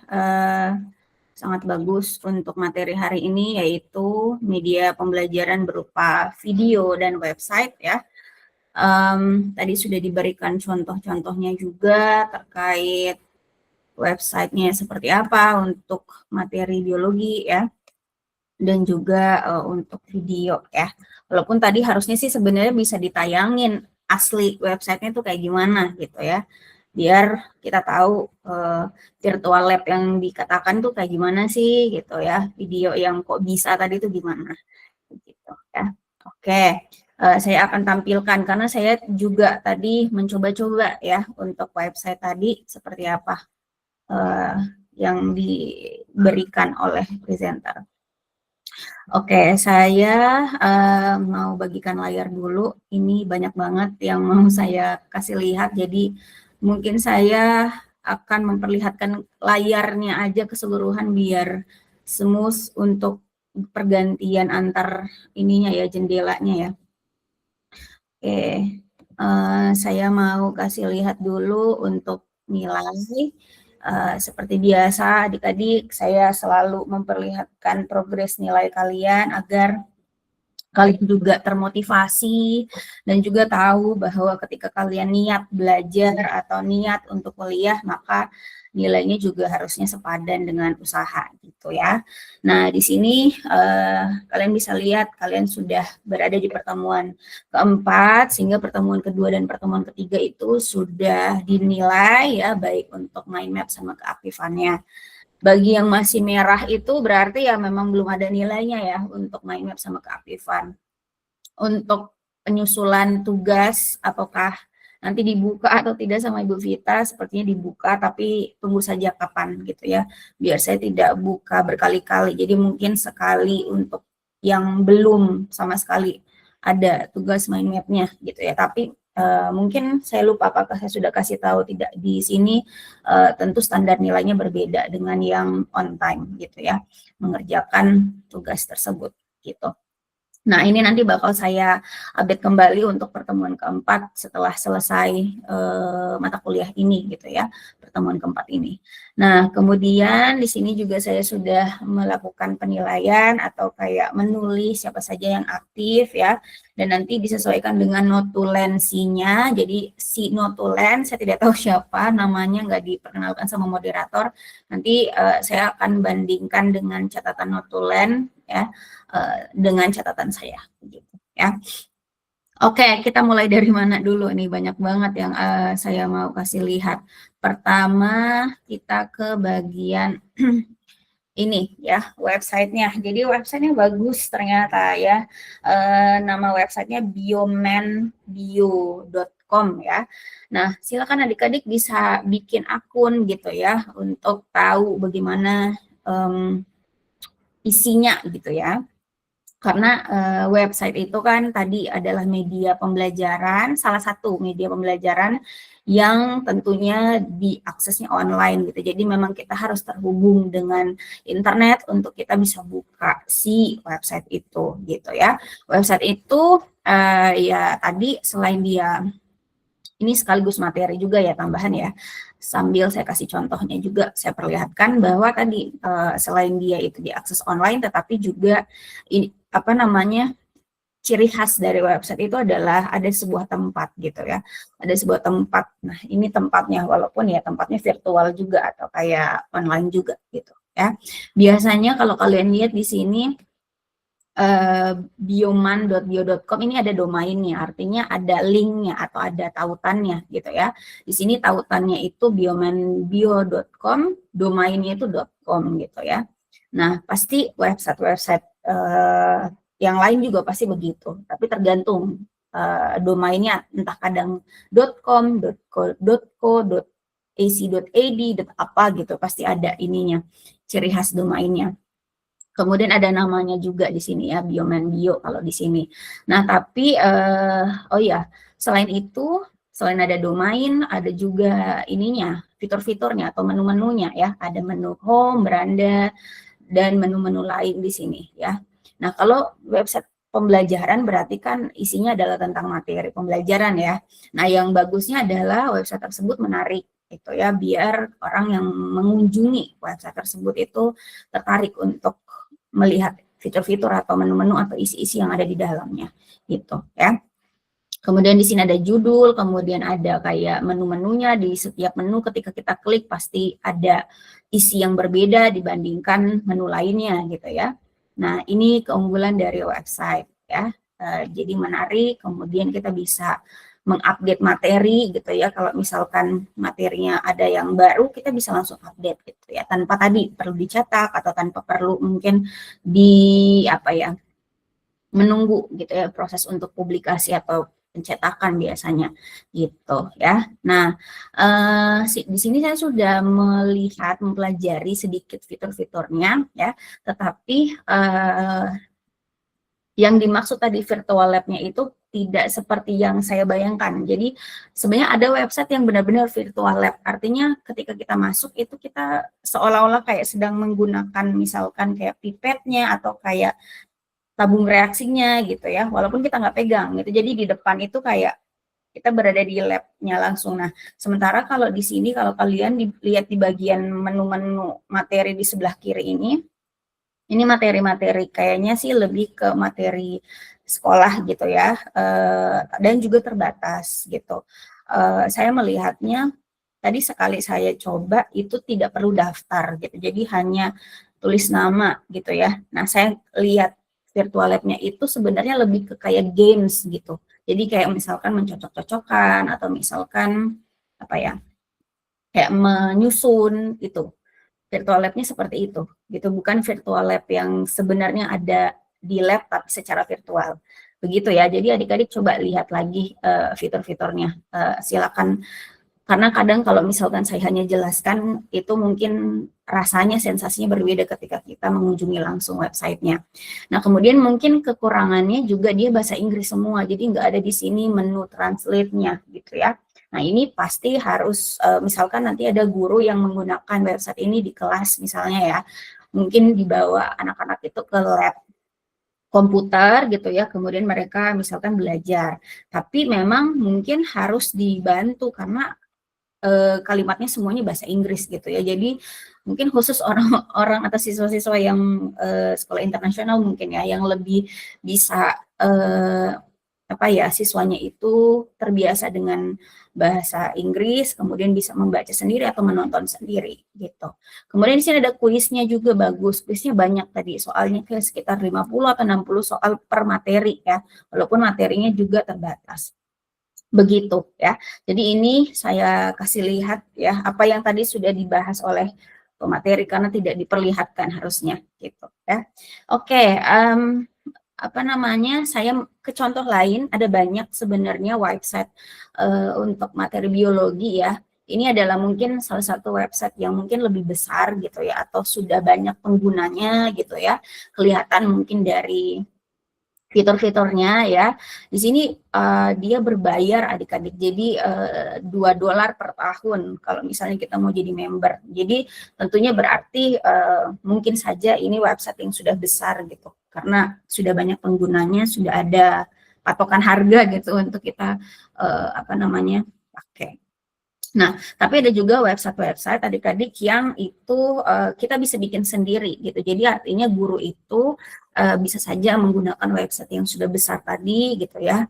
Sangat bagus untuk materi hari ini, yaitu media pembelajaran berupa video dan website ya. Tadi sudah diberikan contoh-contohnya juga terkait websitenya seperti apa untuk materi biologi ya, dan juga untuk video ya. Walaupun tadi harusnya sih sebenarnya bisa ditayangin asli websitenya tuh kayak gimana gitu ya, biar kita tahu virtual lab yang dikatakan tuh kayak gimana sih gitu ya, video yang kok bisa tadi tuh gimana gitu ya. Oke, saya akan tampilkan karena saya juga tadi mencoba-coba ya untuk website tadi seperti apa yang diberikan oleh presenter. Oke, saya mau bagikan layar dulu. Ini banyak banget yang mau saya kasih lihat, jadi mungkin saya akan memperlihatkan layarnya aja keseluruhan biar smooth untuk pergantian antar ininya ya, jendelanya ya. Oke, saya mau kasih lihat dulu untuk nilai. Seperti biasa adik-adik, saya selalu memperlihatkan progres nilai kalian agar kalian juga termotivasi dan juga tahu bahwa ketika kalian niat belajar atau niat untuk kuliah, maka nilainya juga harusnya sepadan dengan usaha gitu ya. Nah, di sini kalian bisa lihat kalian sudah berada di pertemuan keempat, sehingga pertemuan kedua dan pertemuan ketiga itu sudah dinilai ya, baik untuk mind map sama keaktifannya. Bagi yang masih merah itu berarti ya memang belum ada nilainya ya untuk mind map sama keaktifan. Untuk penyusulan tugas, apakah nanti dibuka atau tidak sama Ibu Vita, sepertinya dibuka, tapi tunggu saja kapan gitu ya, biar saya tidak buka berkali-kali. Jadi mungkin sekali untuk yang belum sama sekali ada tugas mind map-nya gitu ya, tapi mungkin saya lupa apakah saya sudah kasih tahu tidak di sini. Tentu standar nilainya berbeda dengan yang on time gitu ya, mengerjakan tugas tersebut gitu. Nah, ini nanti bakal saya update kembali untuk pertemuan keempat setelah selesai mata kuliah ini gitu ya, pertemuan keempat ini. Nah, kemudian di sini juga saya sudah melakukan penilaian atau kayak menulis siapa saja yang aktif ya, dan nanti disesuaikan dengan notulensinya. Jadi si notulen saya tidak tahu siapa namanya, nggak diperkenalkan sama moderator. Nanti saya akan bandingkan dengan catatan notulen ya, dengan catatan saya gitu ya. Oke, kita mulai dari mana dulu nih? Banyak banget yang saya mau kasih lihat. Pertama kita ke bagian ini ya, websitenya. Jadi websitenya bagus ternyata ya. Nama websitenya biomanbio.com ya. Nah, silakan adik-adik bisa bikin akun gitu ya untuk tahu bagaimana isinya gitu ya. Karena website itu kan tadi adalah media pembelajaran, salah satu media pembelajaran yang tentunya diaksesnya online gitu. Jadi memang kita harus terhubung dengan internet untuk kita bisa buka si website itu gitu ya. Website itu ya tadi selain dia ini sekaligus materi juga ya, tambahan ya. Sambil saya kasih contohnya juga, saya perlihatkan bahwa tadi selain dia itu diakses online, tetapi juga ini apa namanya, ciri khas dari website itu adalah ada sebuah tempat gitu ya. Ada sebuah tempat. Nah, ini tempatnya, walaupun ya tempatnya virtual juga atau kayak online juga gitu ya. Biasanya kalau kalian lihat di sini bioman.bio.com ini ada domainnya, artinya ada linknya atau ada tautannya gitu ya. Di sini tautannya itu biomanbio.com, domainnya itu .com gitu ya. Nah, pasti website-website yang lain juga pasti begitu, tapi tergantung domainnya, entah kadang .com, .co, .ac.ad, apa gitu, pasti ada ininya, ciri khas domainnya. Kemudian ada namanya juga di sini ya, biomanbio kalau di sini. Nah, tapi oh ya, selain itu, selain ada domain, ada juga ininya, fitur-fiturnya atau menu-menunya ya. Ada menu home, beranda, dan menu-menu lain di sini ya. Nah, kalau website pembelajaran berarti kan isinya adalah tentang materi pembelajaran ya. Nah, yang bagusnya adalah website tersebut menarik itu ya, biar orang yang mengunjungi website tersebut itu tertarik untuk melihat fitur-fitur atau menu-menu atau isi-isi yang ada di dalamnya gitu ya. Kemudian di sini ada judul, kemudian ada kayak menu-menunya. Di setiap menu ketika kita klik pasti ada isi yang berbeda dibandingkan menu lainnya gitu ya. Nah, ini keunggulan dari website ya. Jadi menarik, kemudian kita bisa mengupdate materi gitu ya. Kalau misalkan materinya ada yang baru, kita bisa langsung update gitu ya, tanpa tadi perlu dicetak atau tanpa perlu mungkin di apa ya, menunggu gitu ya proses untuk publikasi atau pencetakan biasanya gitu ya. Nah, di sini saya sudah mempelajari sedikit fitur-fiturnya ya, tetapi yang dimaksud tadi virtual lab-nya itu tidak seperti yang saya bayangkan. Jadi sebenarnya ada website yang benar-benar virtual lab. Artinya ketika kita masuk itu kita seolah-olah kayak sedang menggunakan misalkan kayak pipetnya atau kayak tabung reaksinya gitu ya, walaupun kita nggak pegang gitu. Jadi di depan itu kayak kita berada di lab-nya langsung. Nah, sementara kalau di sini kalau kalian lihat di bagian menu-menu materi di sebelah kiri ini materi-materi kayaknya sih lebih ke materi sekolah gitu ya, dan juga terbatas gitu. Saya melihatnya tadi sekali saya coba itu tidak perlu daftar gitu, jadi hanya tulis nama gitu ya. Nah, saya lihat virtual lab-nya itu sebenarnya lebih ke kayak games gitu. Jadi kayak misalkan mencocok-cocokkan atau misalkan apa ya, kayak menyusun itu. Virtual lab-nya seperti itu, gitu. Bukan virtual lab yang sebenarnya ada di lab tapi secara virtual. Begitu ya. Jadi adik-adik coba lihat lagi fitur-fiturnya. Silakan, karena kadang kalau misalkan saya hanya jelaskan itu mungkin rasanya sensasinya berbeda ketika kita mengunjungi langsung websitenya. Nah, kemudian mungkin kekurangannya juga dia bahasa Inggris semua, jadi nggak ada di sini menu translate-nya gitu ya. Nah, ini pasti harus, misalkan nanti ada guru yang menggunakan website ini di kelas misalnya ya, mungkin dibawa anak-anak itu ke lab komputer gitu ya, kemudian mereka misalkan belajar. Tapi memang mungkin harus dibantu karena kalimatnya semuanya bahasa Inggris gitu ya. Jadi mungkin khusus orang-orang atau siswa-siswa yang sekolah internasional mungkin ya, yang lebih bisa apa ya, siswanya itu terbiasa dengan bahasa Inggris, kemudian bisa membaca sendiri atau menonton sendiri gitu. Kemudian di sini ada kuisnya juga bagus, kuisnya banyak tadi, soalnya kayak sekitar 50 atau 60 soal per materi ya, walaupun materinya juga terbatas. Begitu ya. Jadi ini saya kasih lihat ya apa yang tadi sudah dibahas oleh pemateri karena tidak diperlihatkan harusnya gitu ya. Oke, apa namanya, saya ke contoh lain, ada banyak sebenarnya website untuk materi biologi ya. Ini adalah mungkin salah satu website yang mungkin lebih besar gitu ya, atau sudah banyak penggunanya gitu ya. Kelihatan mungkin dari fitur-fiturnya ya. Di sini dia berbayar adik-adik, jadi $2 per tahun kalau misalnya kita mau jadi member. Jadi tentunya berarti mungkin saja ini website yang sudah besar gitu, karena sudah banyak penggunanya, sudah ada patokan harga gitu untuk kita apa namanya, pakai. Nah, tapi ada juga website-website adik-adik yang itu kita bisa bikin sendiri gitu. Jadi artinya guru itu bisa saja menggunakan website yang sudah besar tadi gitu ya.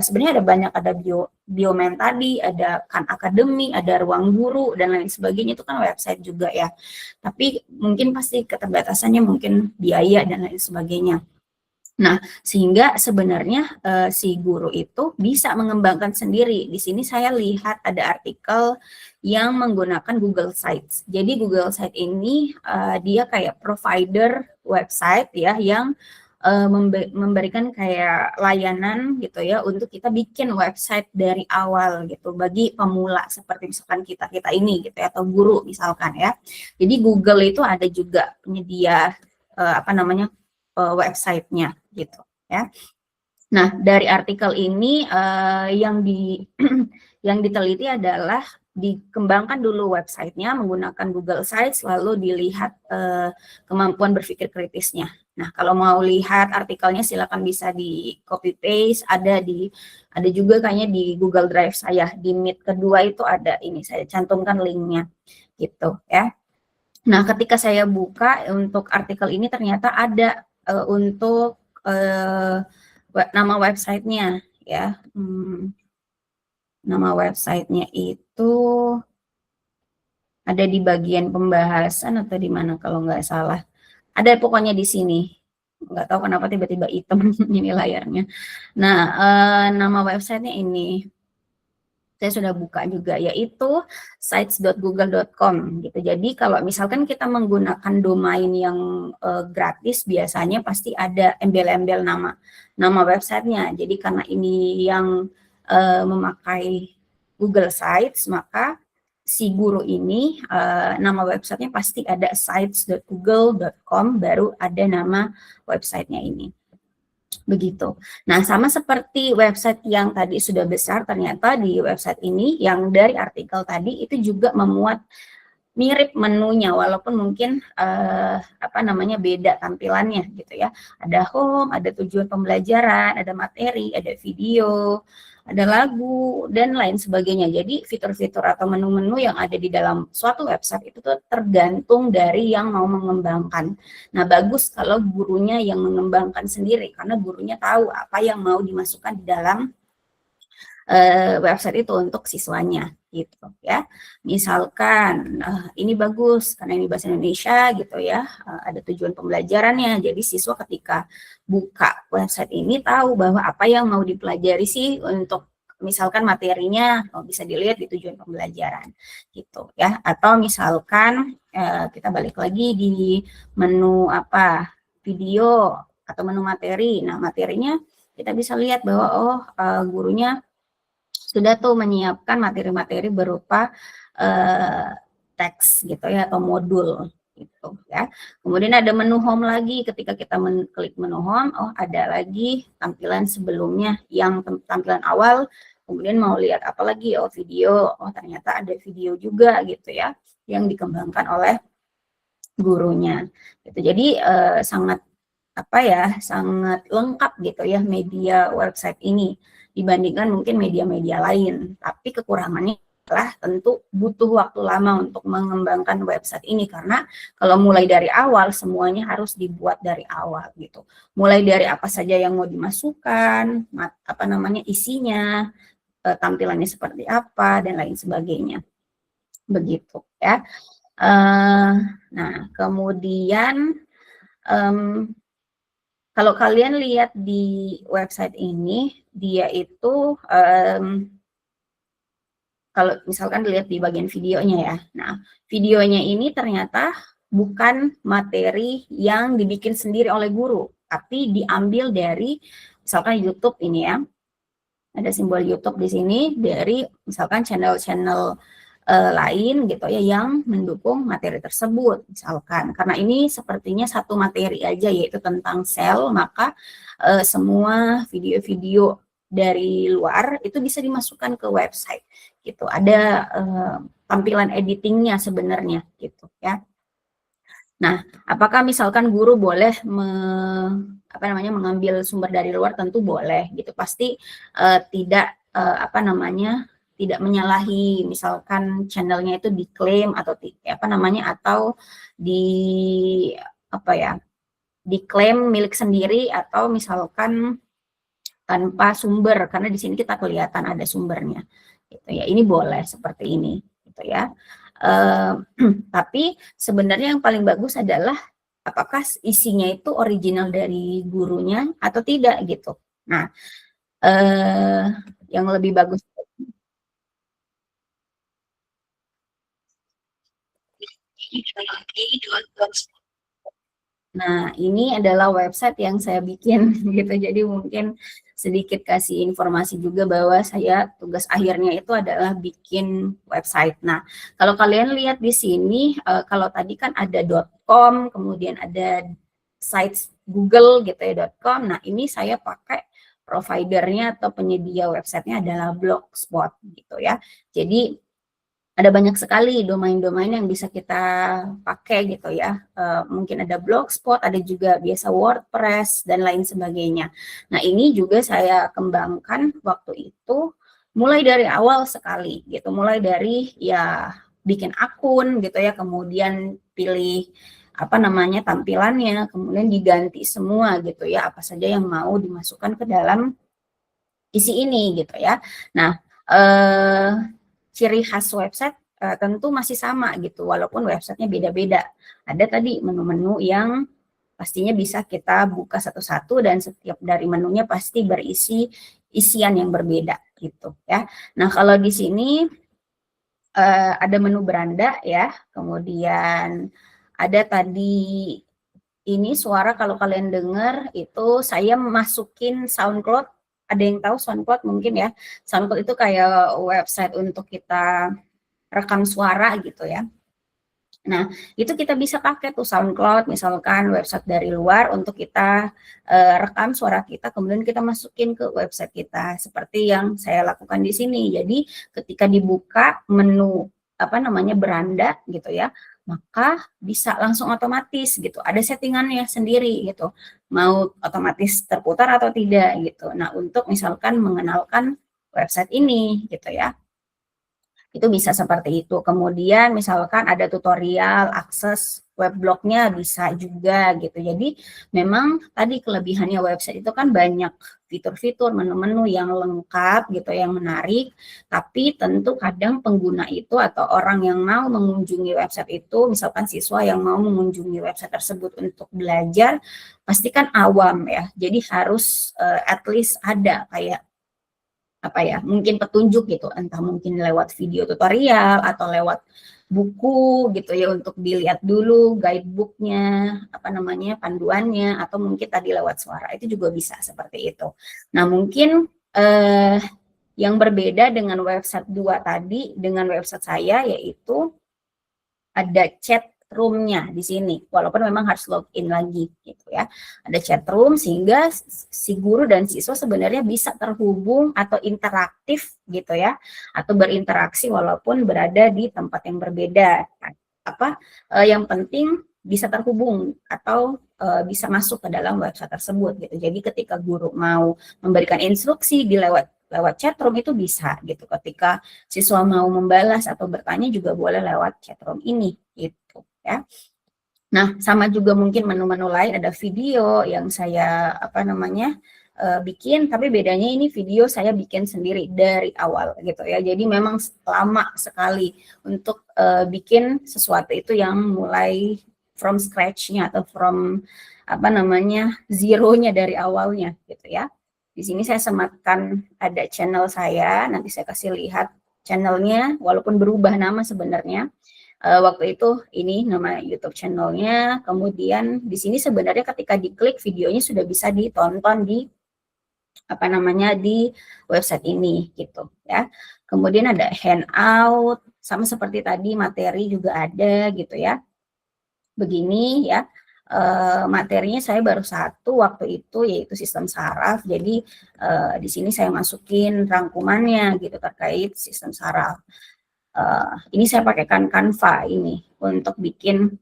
Sebenarnya ada banyak, ada Biomen tadi, ada Khan Academy, ada Ruang Guru dan lain sebagainya, itu kan website juga ya. Tapi mungkin pasti keterbatasannya mungkin biaya dan lain sebagainya. Nah, sehingga sebenarnya si guru itu bisa mengembangkan sendiri. Di sini saya lihat ada artikel yang menggunakan Google Sites. Jadi Google Sites ini dia kayak provider website ya, yang memberikan kayak layanan gitu ya untuk kita bikin website dari awal gitu bagi pemula seperti misalkan kita ini gitu ya, atau guru misalkan ya. Jadi Google itu ada juga penyedia apa namanya, websitenya gitu ya. Nah, dari artikel ini yang diteliti adalah dikembangkan dulu websitenya menggunakan Google Sites, lalu dilihat kemampuan berpikir kritisnya. Nah, kalau mau lihat artikelnya silakan bisa di copy paste, ada juga kayaknya di Google Drive saya, di Meet kedua itu ada, ini saya cantumkan linknya gitu ya. Nah, ketika saya buka untuk artikel ini ternyata ada untuk nama websitenya ya. Nama websitenya itu ada di bagian pembahasan atau di mana kalau nggak salah. Ada pokoknya di sini. Nggak tahu kenapa tiba-tiba hitam ini layarnya. Nah, nama websitenya ini. saya sudah buka juga, yaitu sites.google.com gitu. Jadi kalau misalkan kita menggunakan domain yang gratis, biasanya pasti ada embel-embel nama websitenya. Jadi karena ini yang memakai Google Sites, maka si guru ini nama websitenya pasti ada sites.google.com, baru ada nama websitenya ini. Begitu. Nah, sama seperti website yang tadi sudah besar, ternyata di website ini yang dari artikel tadi itu juga memuat mirip menunya, walaupun mungkin beda tampilannya gitu ya. Ada home, ada tujuan pembelajaran, ada materi, ada video, ada lagu, dan lain sebagainya. Jadi fitur-fitur atau menu-menu yang ada di dalam suatu website itu tuh tergantung dari yang mau mengembangkan. Nah, bagus kalau gurunya yang mengembangkan sendiri, karena gurunya tahu apa yang mau dimasukkan di dalam website itu untuk siswanya gitu ya. Misalkan ini bagus karena ini bahasa Indonesia gitu ya, ada tujuan pembelajarannya. Jadi siswa ketika buka website ini tahu bahwa apa yang mau dipelajari sih, untuk misalkan materinya bisa dilihat di tujuan pembelajaran gitu ya. Atau misalkan kita balik lagi di menu video atau menu materi. Nah, materinya kita bisa lihat bahwa gurunya sudah tuh menyiapkan materi-materi berupa teks gitu ya, atau modul gitu ya. Kemudian ada menu home lagi, ketika kita klik menu home, ada lagi tampilan sebelumnya yang tampilan awal, kemudian mau lihat apa lagi, video, ternyata ada video juga gitu ya, yang dikembangkan oleh gurunya gitu. Jadi sangat sangat lengkap gitu ya media website ini dibandingkan mungkin media-media lain. Tapi kekurangannya adalah tentu butuh waktu lama untuk mengembangkan website ini, karena kalau mulai dari awal semuanya harus dibuat dari awal gitu. Mulai dari apa saja yang mau dimasukkan, isinya, tampilannya seperti apa, dan lain sebagainya. Begitu ya. Nah, kemudian kalau kalian lihat di website ini, dia itu kalau misalkan dilihat di bagian videonya ya. Nah, videonya ini ternyata bukan materi yang dibikin sendiri oleh guru, tapi diambil dari misalkan YouTube ini ya. Ada simbol YouTube di sini dari misalkan channel-channel lain gitu ya yang mendukung materi tersebut misalkan. Karena ini sepertinya satu materi aja, yaitu tentang sel, maka semua video-video dari luar itu bisa dimasukkan ke website gitu. Ada tampilan editingnya sebenarnya gitu ya. Nah, apakah misalkan guru boleh mengambil sumber dari luar? Tentu boleh gitu. Pasti tidak tidak menyalahi misalkan channelnya itu diklaim atau atau diklaim milik sendiri, atau misalkan tanpa sumber, karena di sini kita kelihatan ada sumbernya gitu ya. Ini boleh seperti ini gitu ya. Tapi sebenarnya yang paling bagus adalah apakah isinya itu original dari gurunya atau tidak gitu. Nah, yang lebih bagus Nah, ini adalah website yang saya bikin gitu. Jadi mungkin sedikit kasih informasi juga bahwa saya tugas akhirnya itu adalah bikin website. Nah, kalau kalian lihat di sini, kalau tadi kan ada .com, kemudian ada sites Google gitu ya, .com. Nah, ini saya pakai providernya atau penyedia websitenya adalah Blogspot gitu ya. Jadi ada banyak sekali domain-domain yang bisa kita pakai gitu ya. Mungkin ada Blogspot, ada juga biasa WordPress, dan lain sebagainya. Nah, ini juga saya kembangkan waktu itu mulai dari awal sekali gitu. Mulai dari ya bikin akun gitu ya, kemudian pilih tampilannya, kemudian diganti semua gitu ya, apa saja yang mau dimasukkan ke dalam isi ini gitu ya. Nah, ciri khas website tentu masih sama gitu, walaupun websitenya beda-beda. Ada tadi menu-menu yang pastinya bisa kita buka satu-satu, dan setiap dari menunya pasti berisi isian yang berbeda gitu ya. Nah, kalau di sini ada menu beranda ya, kemudian ada tadi ini suara, kalau kalian dengar itu saya masukin SoundCloud. Ada yang tahu SoundCloud mungkin ya? SoundCloud itu kayak website untuk kita rekam suara gitu ya. Nah, itu kita bisa pakai tuh SoundCloud, misalkan website dari luar untuk kita rekam suara kita, kemudian kita masukin ke website kita, seperti yang saya lakukan di sini. Jadi, ketika dibuka menu beranda gitu ya, maka bisa langsung otomatis gitu. Ada settingannya sendiri gitu, mau otomatis terputar atau tidak gitu. Nah, untuk misalkan mengenalkan website ini gitu ya. Itu bisa seperti itu. Kemudian misalkan ada tutorial, akses web blognya bisa juga gitu. Jadi memang tadi kelebihannya website itu kan banyak fitur-fitur, menu-menu yang lengkap gitu, yang menarik. Tapi tentu kadang pengguna itu atau orang yang mau mengunjungi website itu, misalkan siswa yang mau mengunjungi website tersebut untuk belajar, pasti kan awam ya. Jadi harus at least ada kayak mungkin petunjuk gitu, entah mungkin lewat video tutorial atau lewat buku gitu ya, untuk dilihat dulu guidebooknya, panduannya, atau mungkin tadi lewat suara, itu juga bisa seperti itu. Nah, mungkin yang berbeda dengan website 2 tadi dengan website saya, yaitu ada chat room-nya di sini, walaupun memang harus login lagi gitu ya. Ada chat room sehingga si guru dan siswa sebenarnya bisa terhubung atau interaktif gitu ya, atau berinteraksi walaupun berada di tempat yang berbeda. Yang penting bisa terhubung atau bisa masuk ke dalam website tersebut gitu. Jadi ketika guru mau memberikan instruksi di lewat chatroom itu bisa gitu. Ketika siswa mau membalas atau bertanya juga boleh lewat chatroom ini gitu ya. Nah, sama juga mungkin menu-menu lain, ada video yang saya bikin, tapi bedanya ini video saya bikin sendiri dari awal gitu ya. Jadi memang lama sekali untuk bikin sesuatu itu yang mulai from scratch-nya atau from zero-nya dari awalnya gitu ya. Di sini saya sematkan ada channel saya, nanti saya kasih lihat channelnya, walaupun berubah nama sebenarnya. Waktu itu ini nama YouTube channelnya, kemudian di sini sebenarnya ketika diklik videonya sudah bisa ditonton di di website ini gitu ya. Kemudian ada handout, sama seperti tadi materi juga ada gitu ya. Begini ya. Materinya saya baru satu waktu itu, yaitu sistem saraf. Jadi di sini saya masukin rangkumannya gitu terkait sistem saraf. Ini saya pakaikan Canva ini untuk bikin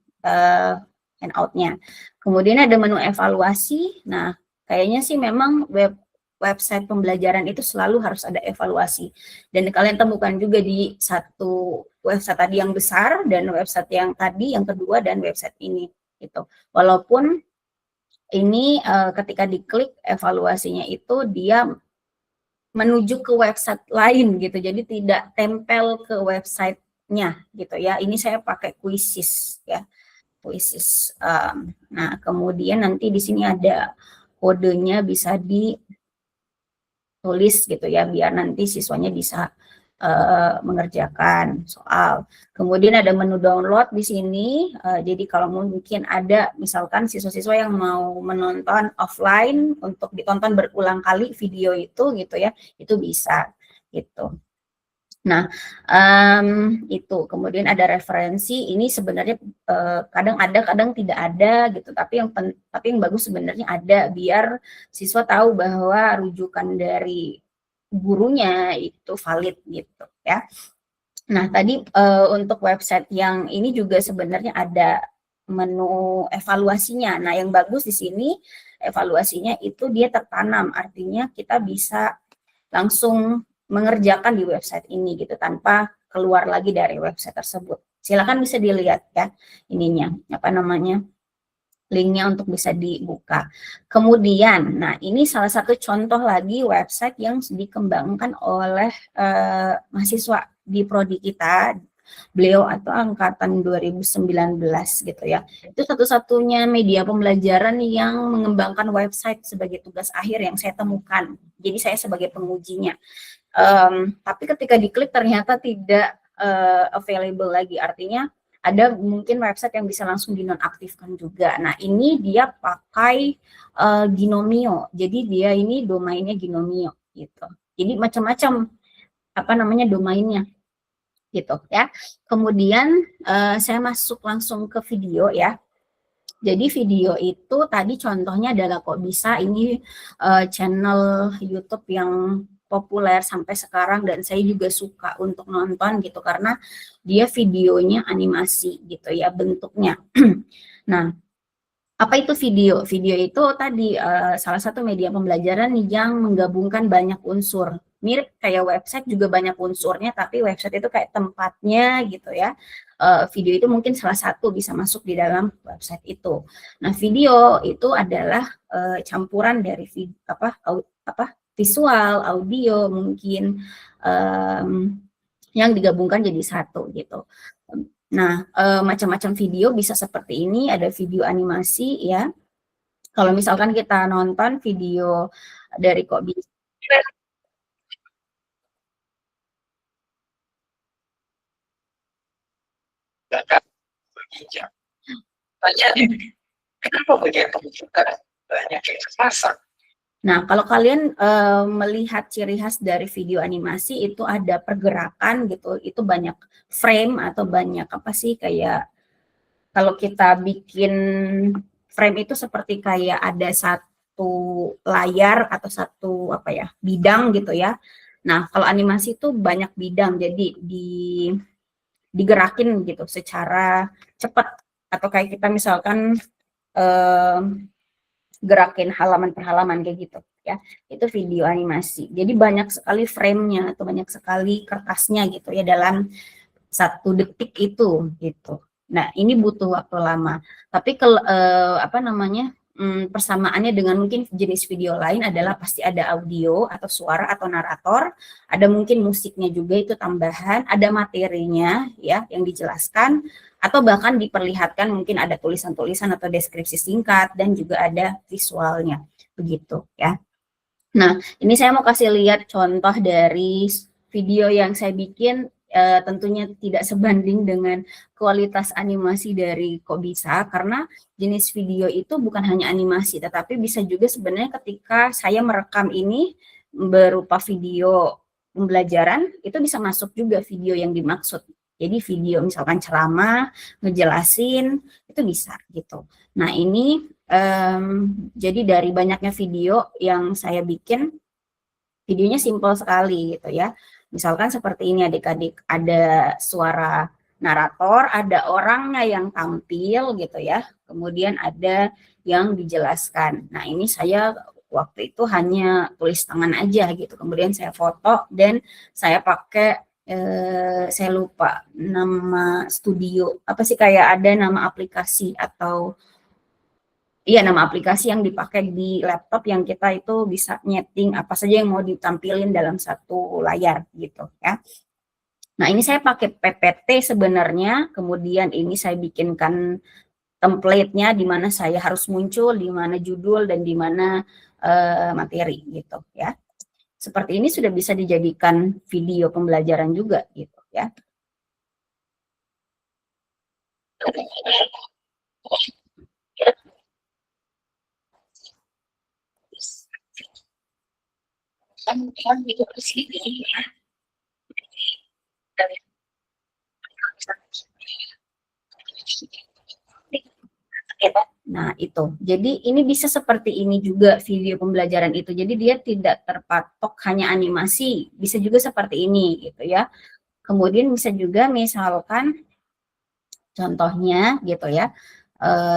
handoutnya. Kemudian ada menu evaluasi. Nah, kayaknya sih memang website pembelajaran itu selalu harus ada evaluasi. Dan kalian temukan juga di satu website tadi yang besar dan website yang tadi yang kedua dan website ini gitu. Walaupun ini ketika diklik evaluasinya itu dia menuju ke website lain gitu, jadi tidak tempel ke websitenya gitu ya. Ini saya pakai Quizzes ya, Quizzes. Nah, kemudian nanti di sini ada kodenya, bisa ditulis gitu ya, biar nanti siswanya bisa mengerjakan soal. Kemudian ada menu download di sini. Jadi kalau mungkin ada misalkan siswa-siswa yang mau menonton offline untuk ditonton berulang kali video itu gitu ya, itu bisa gitu. Nah, itu kemudian ada referensi. Ini sebenarnya kadang ada, kadang tidak ada gitu. Tapi yang bagus sebenarnya ada, biar siswa tahu bahwa rujukan dari gurunya itu valid gitu ya. Nah, tadi untuk website yang ini juga sebenarnya ada menu evaluasinya. Nah, yang bagus di sini evaluasinya itu dia tertanam, artinya kita bisa langsung mengerjakan di website ini gitu tanpa keluar lagi dari website tersebut. Silakan bisa dilihat ya ininya, linknya untuk bisa dibuka. Kemudian, nah ini salah satu contoh lagi website yang dikembangkan oleh mahasiswa di prodi kita, beliau atau angkatan 2019 gitu ya. Itu satu-satunya media pembelajaran yang mengembangkan website sebagai tugas akhir yang saya temukan. Jadi saya sebagai pengujinya. Tapi ketika diklik ternyata tidak available lagi, artinya ada mungkin website yang bisa langsung dinonaktifkan juga. Nah, ini dia pakai Ginomio. Jadi dia ini domainnya Ginomio gitu. Jadi macam-macam apa namanya domainnya gitu ya. Kemudian saya masuk langsung ke video ya. Jadi video itu tadi contohnya adalah kok bisa ini channel YouTube yang populer sampai sekarang dan saya juga suka untuk nonton gitu karena dia videonya animasi gitu ya bentuknya. Nah, apa itu video? Video itu tadi salah satu media pembelajaran yang menggabungkan banyak unsur. Mirip kayak website juga banyak unsurnya, tapi website itu kayak tempatnya gitu ya. Video itu mungkin salah satu bisa masuk di dalam website itu. Nah, video itu adalah campuran dari visual, audio mungkin yang digabungkan jadi satu gitu. Nah, macam-macam video bisa seperti ini, ada video animasi ya. Kalau misalkan kita nonton video dari kok bisa Nah, kalau kalian melihat ciri khas dari video animasi itu ada pergerakan gitu, itu banyak frame atau banyak apa sih kayak kalau kita bikin frame itu seperti kayak ada satu layar atau satu apa ya bidang gitu ya. Nah, kalau animasi itu banyak bidang, jadi digerakin gitu secara cepat atau kayak kita misalkan gerakin halaman per halaman kayak gitu ya, itu video animasi. Jadi banyak sekali frame-nya atau banyak sekali kertasnya gitu ya dalam 1 detik itu gitu. Nah, ini butuh waktu lama. Tapi kalau persamaannya dengan mungkin jenis video lain adalah pasti ada audio atau suara atau narator, ada mungkin musiknya juga itu tambahan, ada materinya ya yang dijelaskan, atau bahkan diperlihatkan mungkin ada tulisan-tulisan atau deskripsi singkat dan juga ada visualnya begitu ya. Nah, ini saya mau kasih lihat contoh dari video yang saya bikin, tentunya tidak sebanding dengan kualitas animasi dari Kok Bisa, karena jenis video itu bukan hanya animasi, tetapi bisa juga sebenarnya ketika saya merekam ini berupa video pembelajaran, itu bisa masuk juga video yang dimaksud. Jadi video misalkan ceramah, ngejelasin, itu bisa gitu. Nah, ini jadi dari banyaknya video yang saya bikin, videonya simpel sekali gitu ya. Misalkan seperti ini adik-adik, ada suara narator, ada orangnya yang tampil gitu ya, kemudian ada yang dijelaskan. Nah, ini saya waktu itu hanya tulis tangan aja gitu, kemudian saya foto dan saya pakai saya lupa nama studio apa sih, kayak ada nama aplikasi atau iya nama aplikasi yang dipakai di laptop yang kita itu bisa nyeting apa saja yang mau ditampilin dalam satu layar gitu ya. Nah, ini saya pakai PPT sebenarnya, kemudian ini saya bikinkan template-nya di mana saya harus muncul, di mana judul dan di mana materi gitu ya. Seperti ini sudah bisa dijadikan video pembelajaran juga gitu ya. Nah, itu. Jadi ini bisa seperti ini juga video pembelajaran itu. Jadi dia tidak terpatok hanya animasi, bisa juga seperti ini gitu ya. Kemudian bisa juga misalkan contohnya gitu ya,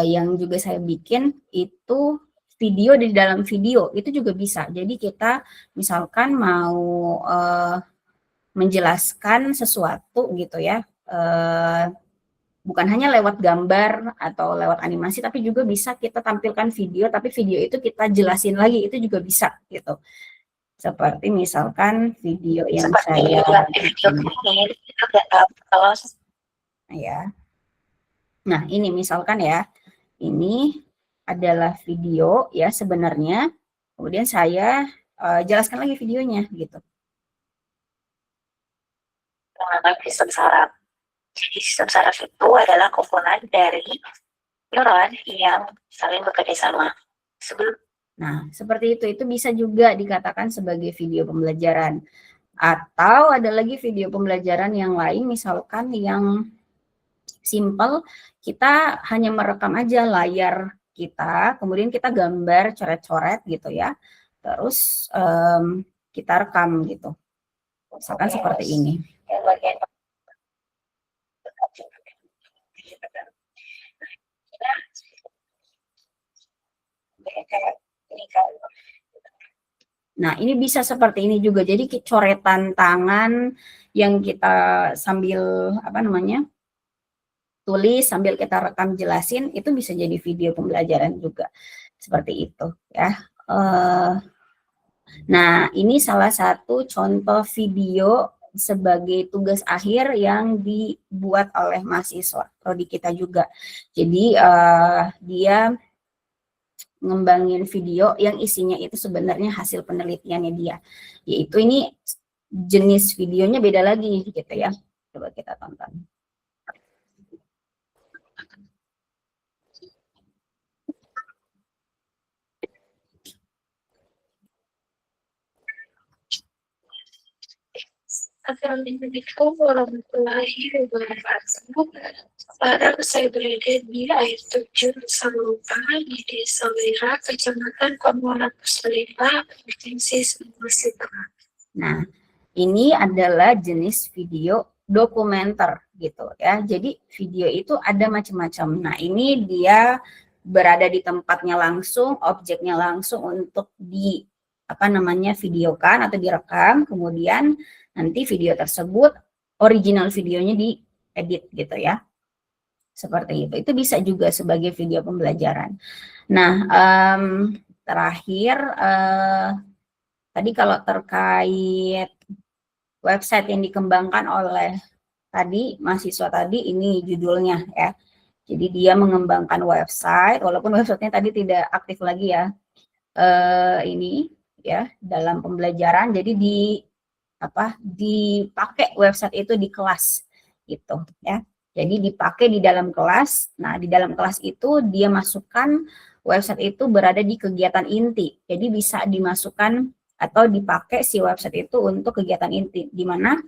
yang juga saya bikin itu video di dalam video, itu juga bisa. Jadi kita misalkan mau menjelaskan sesuatu gitu ya, bukan hanya lewat gambar atau lewat animasi, tapi juga bisa kita tampilkan video, tapi video itu kita jelasin lagi, itu juga bisa gitu. Seperti misalkan video yang saya bikin. Ya. Nah, ini misalkan ya, ini adalah video ya sebenarnya, kemudian saya jelaskan lagi videonya gitu. menggunakan sistem saraf. Jadi sistem saraf itu adalah komponen dari neuron yang saling bekerja sama. Nah, seperti itu bisa juga dikatakan sebagai video pembelajaran. Atau ada lagi video pembelajaran yang lain, misalkan yang simple, kita hanya merekam aja layar kita, kemudian kita gambar coret-coret gitu ya, terus kita rekam gitu. Misalkan seperti ini. Nah, ini bisa seperti ini juga. Jadi coretan tangan yang kita sambil tulis, sambil kita rekam jelasin, itu bisa jadi video pembelajaran juga. Seperti itu ya. Nah, ini salah satu contoh video sebagai tugas akhir yang dibuat oleh mahasiswa prodi kita juga. Jadi dia ngembangin video yang isinya itu sebenarnya hasil penelitiannya dia, yaitu ini jenis videonya beda lagi gitu ya. Coba kita tonton. Assalamualaikum warahmatullahi wabarakatuh. Sekarang saya berada di air terjun Salupa di Desa Wira, Kecamatan Komoran Puslepa, Provinsi Sulawesi Tengah. Nah, ini adalah jenis video dokumenter gitu ya. Jadi video itu ada macam-macam. Nah, ini dia berada di tempatnya langsung, objeknya langsung untuk videokan atau direkam, kemudian nanti video tersebut original videonya diedit gitu ya. Seperti itu. Itu bisa juga sebagai video pembelajaran. Nah, terakhir tadi kalau terkait website yang dikembangkan oleh mahasiswa tadi, ini judulnya ya. Jadi dia mengembangkan website, walaupun websitenya tadi tidak aktif lagi ya. Ini ya dalam pembelajaran. Jadi dipakai website itu di kelas gitu ya. Jadi dipakai di dalam kelas. Nah, di dalam kelas itu dia masukkan website itu berada di kegiatan inti. Jadi bisa dimasukkan atau dipakai si website itu untuk kegiatan inti, di mana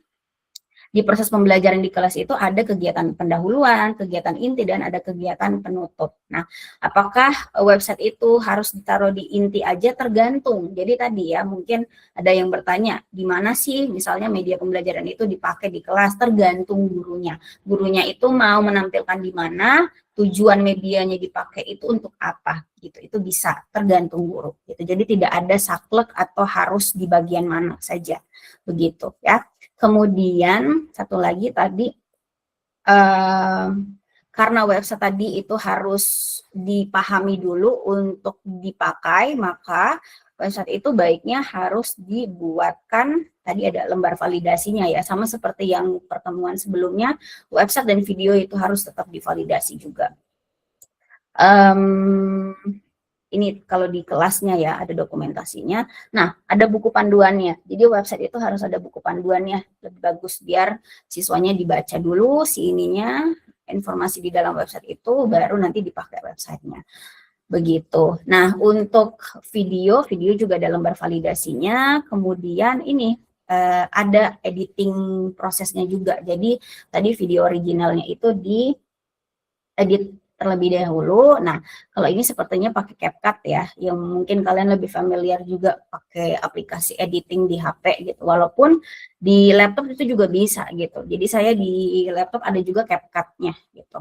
di proses pembelajaran di kelas itu ada kegiatan pendahuluan, kegiatan inti, dan ada kegiatan penutup. Nah, apakah website itu harus ditaruh di inti aja? Tergantung. Jadi tadi ya, mungkin ada yang bertanya, di mana sih misalnya media pembelajaran itu dipakai di kelas? Tergantung gurunya. Gurunya itu mau menampilkan di mana, tujuan medianya dipakai itu untuk apa gitu. Itu bisa tergantung guru gitu. Jadi tidak ada saklek atau harus di bagian mana saja. Begitu ya. Kemudian satu lagi tadi, karena website tadi itu harus dipahami dulu untuk dipakai, maka website itu baiknya harus dibuatkan, tadi ada lembar validasinya ya, sama seperti yang pertemuan sebelumnya, website dan video itu harus tetap divalidasi juga. Ini kalau di kelasnya ya, ada dokumentasinya. Nah, ada buku panduannya. Jadi website itu harus ada buku panduannya. Lebih bagus biar siswanya dibaca dulu informasi di dalam website itu, baru nanti dipakai websitenya. Begitu. Nah, untuk video juga ada lembar validasinya. Kemudian ini ada editing prosesnya juga. Jadi tadi video originalnya itu diedit terlebih dahulu. Nah, kalau ini sepertinya pakai CapCut ya, yang mungkin kalian lebih familiar juga pakai aplikasi editing di HP gitu. Walaupun di laptop itu juga bisa gitu. Jadi saya di laptop ada juga CapCut-nya gitu.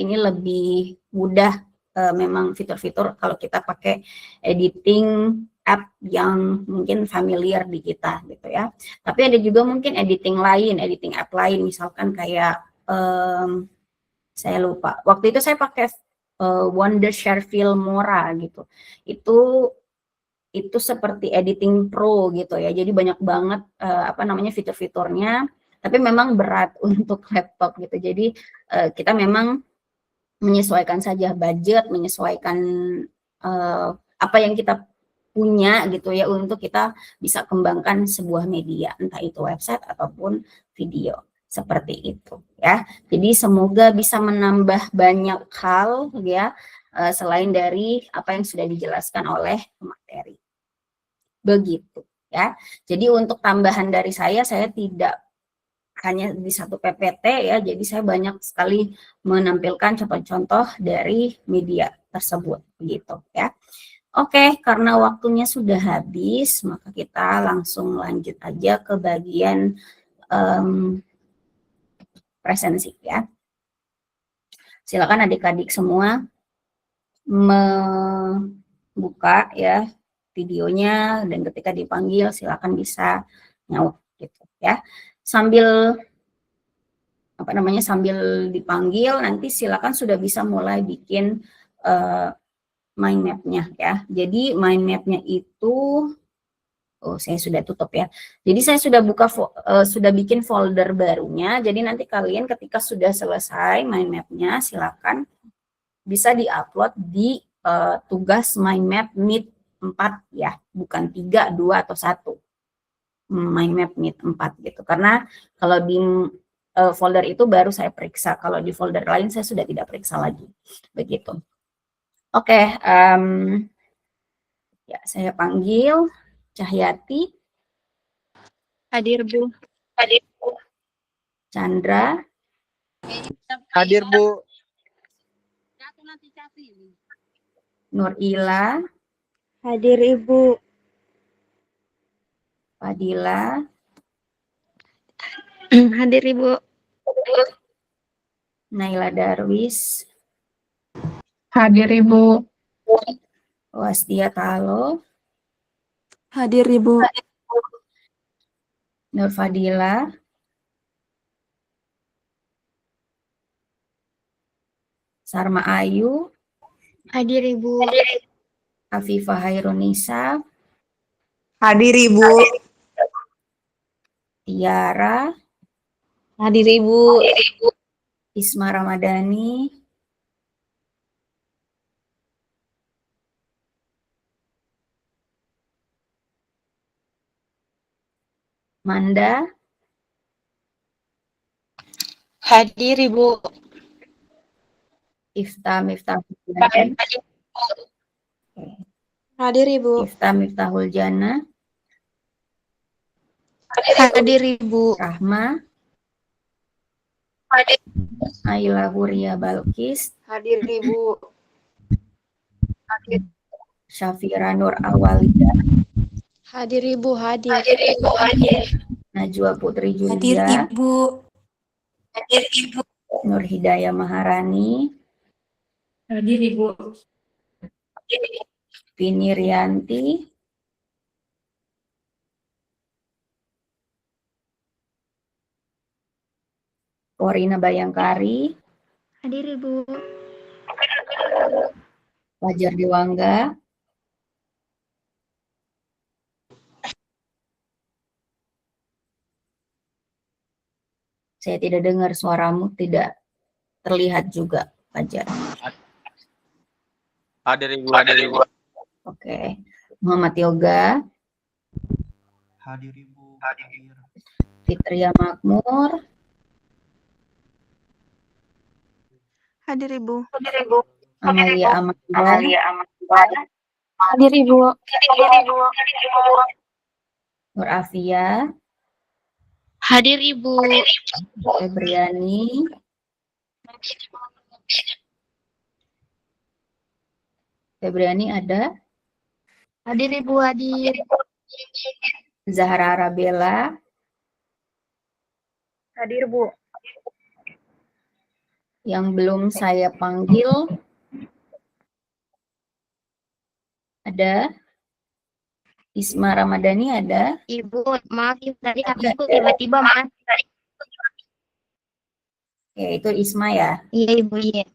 Ini lebih mudah memang fitur-fitur kalau kita pakai editing app yang mungkin familiar di kita gitu ya. Tapi ada juga mungkin editing app lain, misalkan kayak saya lupa. Waktu itu saya pakai Wondershare Filmora gitu. Itu seperti editing pro gitu ya. Jadi banyak banget fitur-fiturnya. Tapi memang berat untuk laptop gitu. Jadi kita memang menyesuaikan saja budget, menyesuaikan apa yang kita punya gitu ya untuk kita bisa kembangkan sebuah media, entah itu website ataupun video seperti itu ya. Jadi semoga bisa menambah banyak hal ya selain dari apa yang sudah dijelaskan oleh pemateri. Begitu ya. Jadi untuk tambahan dari saya tidak hanya di satu PPT ya, jadi saya banyak sekali menampilkan contoh-contoh dari media tersebut gitu ya. Oke, karena waktunya sudah habis, maka kita langsung lanjut aja ke bagian presensi ya. Silakan adik-adik semua membuka ya videonya, dan ketika dipanggil silakan bisa nyaut gitu ya. Sambil sambil dipanggil nanti silakan sudah bisa mulai bikin mind map-nya ya. Jadi mind map-nya itu saya sudah tutup ya. Jadi saya sudah sudah bikin folder barunya. Jadi nanti kalian ketika sudah selesai mind map-nya silakan bisa diupload di tugas mind map Meet 4 ya, bukan 3, 2 atau 1. Mind map Meet 4 gitu. Karena kalau di folder itu baru saya periksa, kalau di folder lain saya sudah tidak periksa lagi. Begitu. Oke, ya saya panggil Cahyati. Hadir, Bu. Hadir, Bu. Chandra. Hadir, Bu. Nurila. Hadir, Ibu. Fadila. Hadir, Ibu. Naila Darwis. Hadir, Ibu. Wastia Talo. Hadir, Ibu. Nur Fadila. Sarma Ayu. Hadir, Ibu. Afifah Hairunisa. Hadir, Ibu. Tiara. Hadir, Ibu. Isma Ramadhani. Manda. Hadir, Ibu. Ifta Miftahul Hadir, Ibu. Ifta Miftahul Jana. Hadir, Ibu. Rahma. Ayla Huria Balkis. Hadir, Ibu. Syafira Nur Awalida. Hadir, Ibu. Hadir. Najwa Putri Hadir, Julia. Ibu. Nur Hidayah Maharani. Hadir, Ibu. Vini Rianti. Korina Bayangkari. Hadir, Ibu. Fajar Dewangga. Saya tidak dengar suaramu, tidak terlihat juga, Fajar. Hadir, Ibu. Hadir, Ibu. Oke. Muhammad Yoga. Hadir, Ibu. Fitria Makmur. Hadir, Ibu. Amalia Amanda. Hadir, Ibu. Nur Afia. Hadir, Ibu. Febriani. Febriani ada? Hadir, Ibu. Hadir. Zahra Arabella. Hadir, Bu. Yang belum saya panggil ada? Isma Ramadhani ada? Ibu, maaf tadi aku tiba-tiba Mas. Ya, itu Isma ya. Iya, Ibu, iya.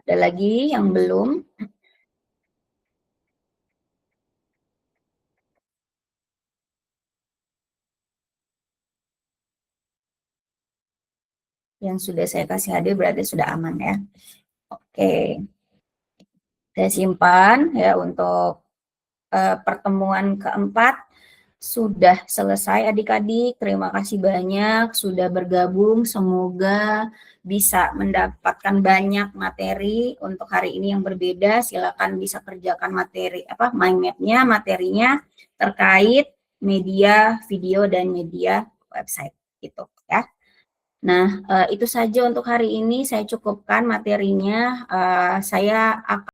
Ada lagi yang belum? Yang sudah saya kasih hadir berarti sudah aman ya. Oke. Saya simpan ya untuk pertemuan keempat. Sudah selesai adik-adik, terima kasih banyak sudah bergabung, semoga bisa mendapatkan banyak materi untuk hari ini yang berbeda. Silakan bisa kerjakan materi mind map-nya, materinya terkait media video dan media website gitu ya. Nah, itu saja untuk hari ini, saya cukupkan materinya. Saya akan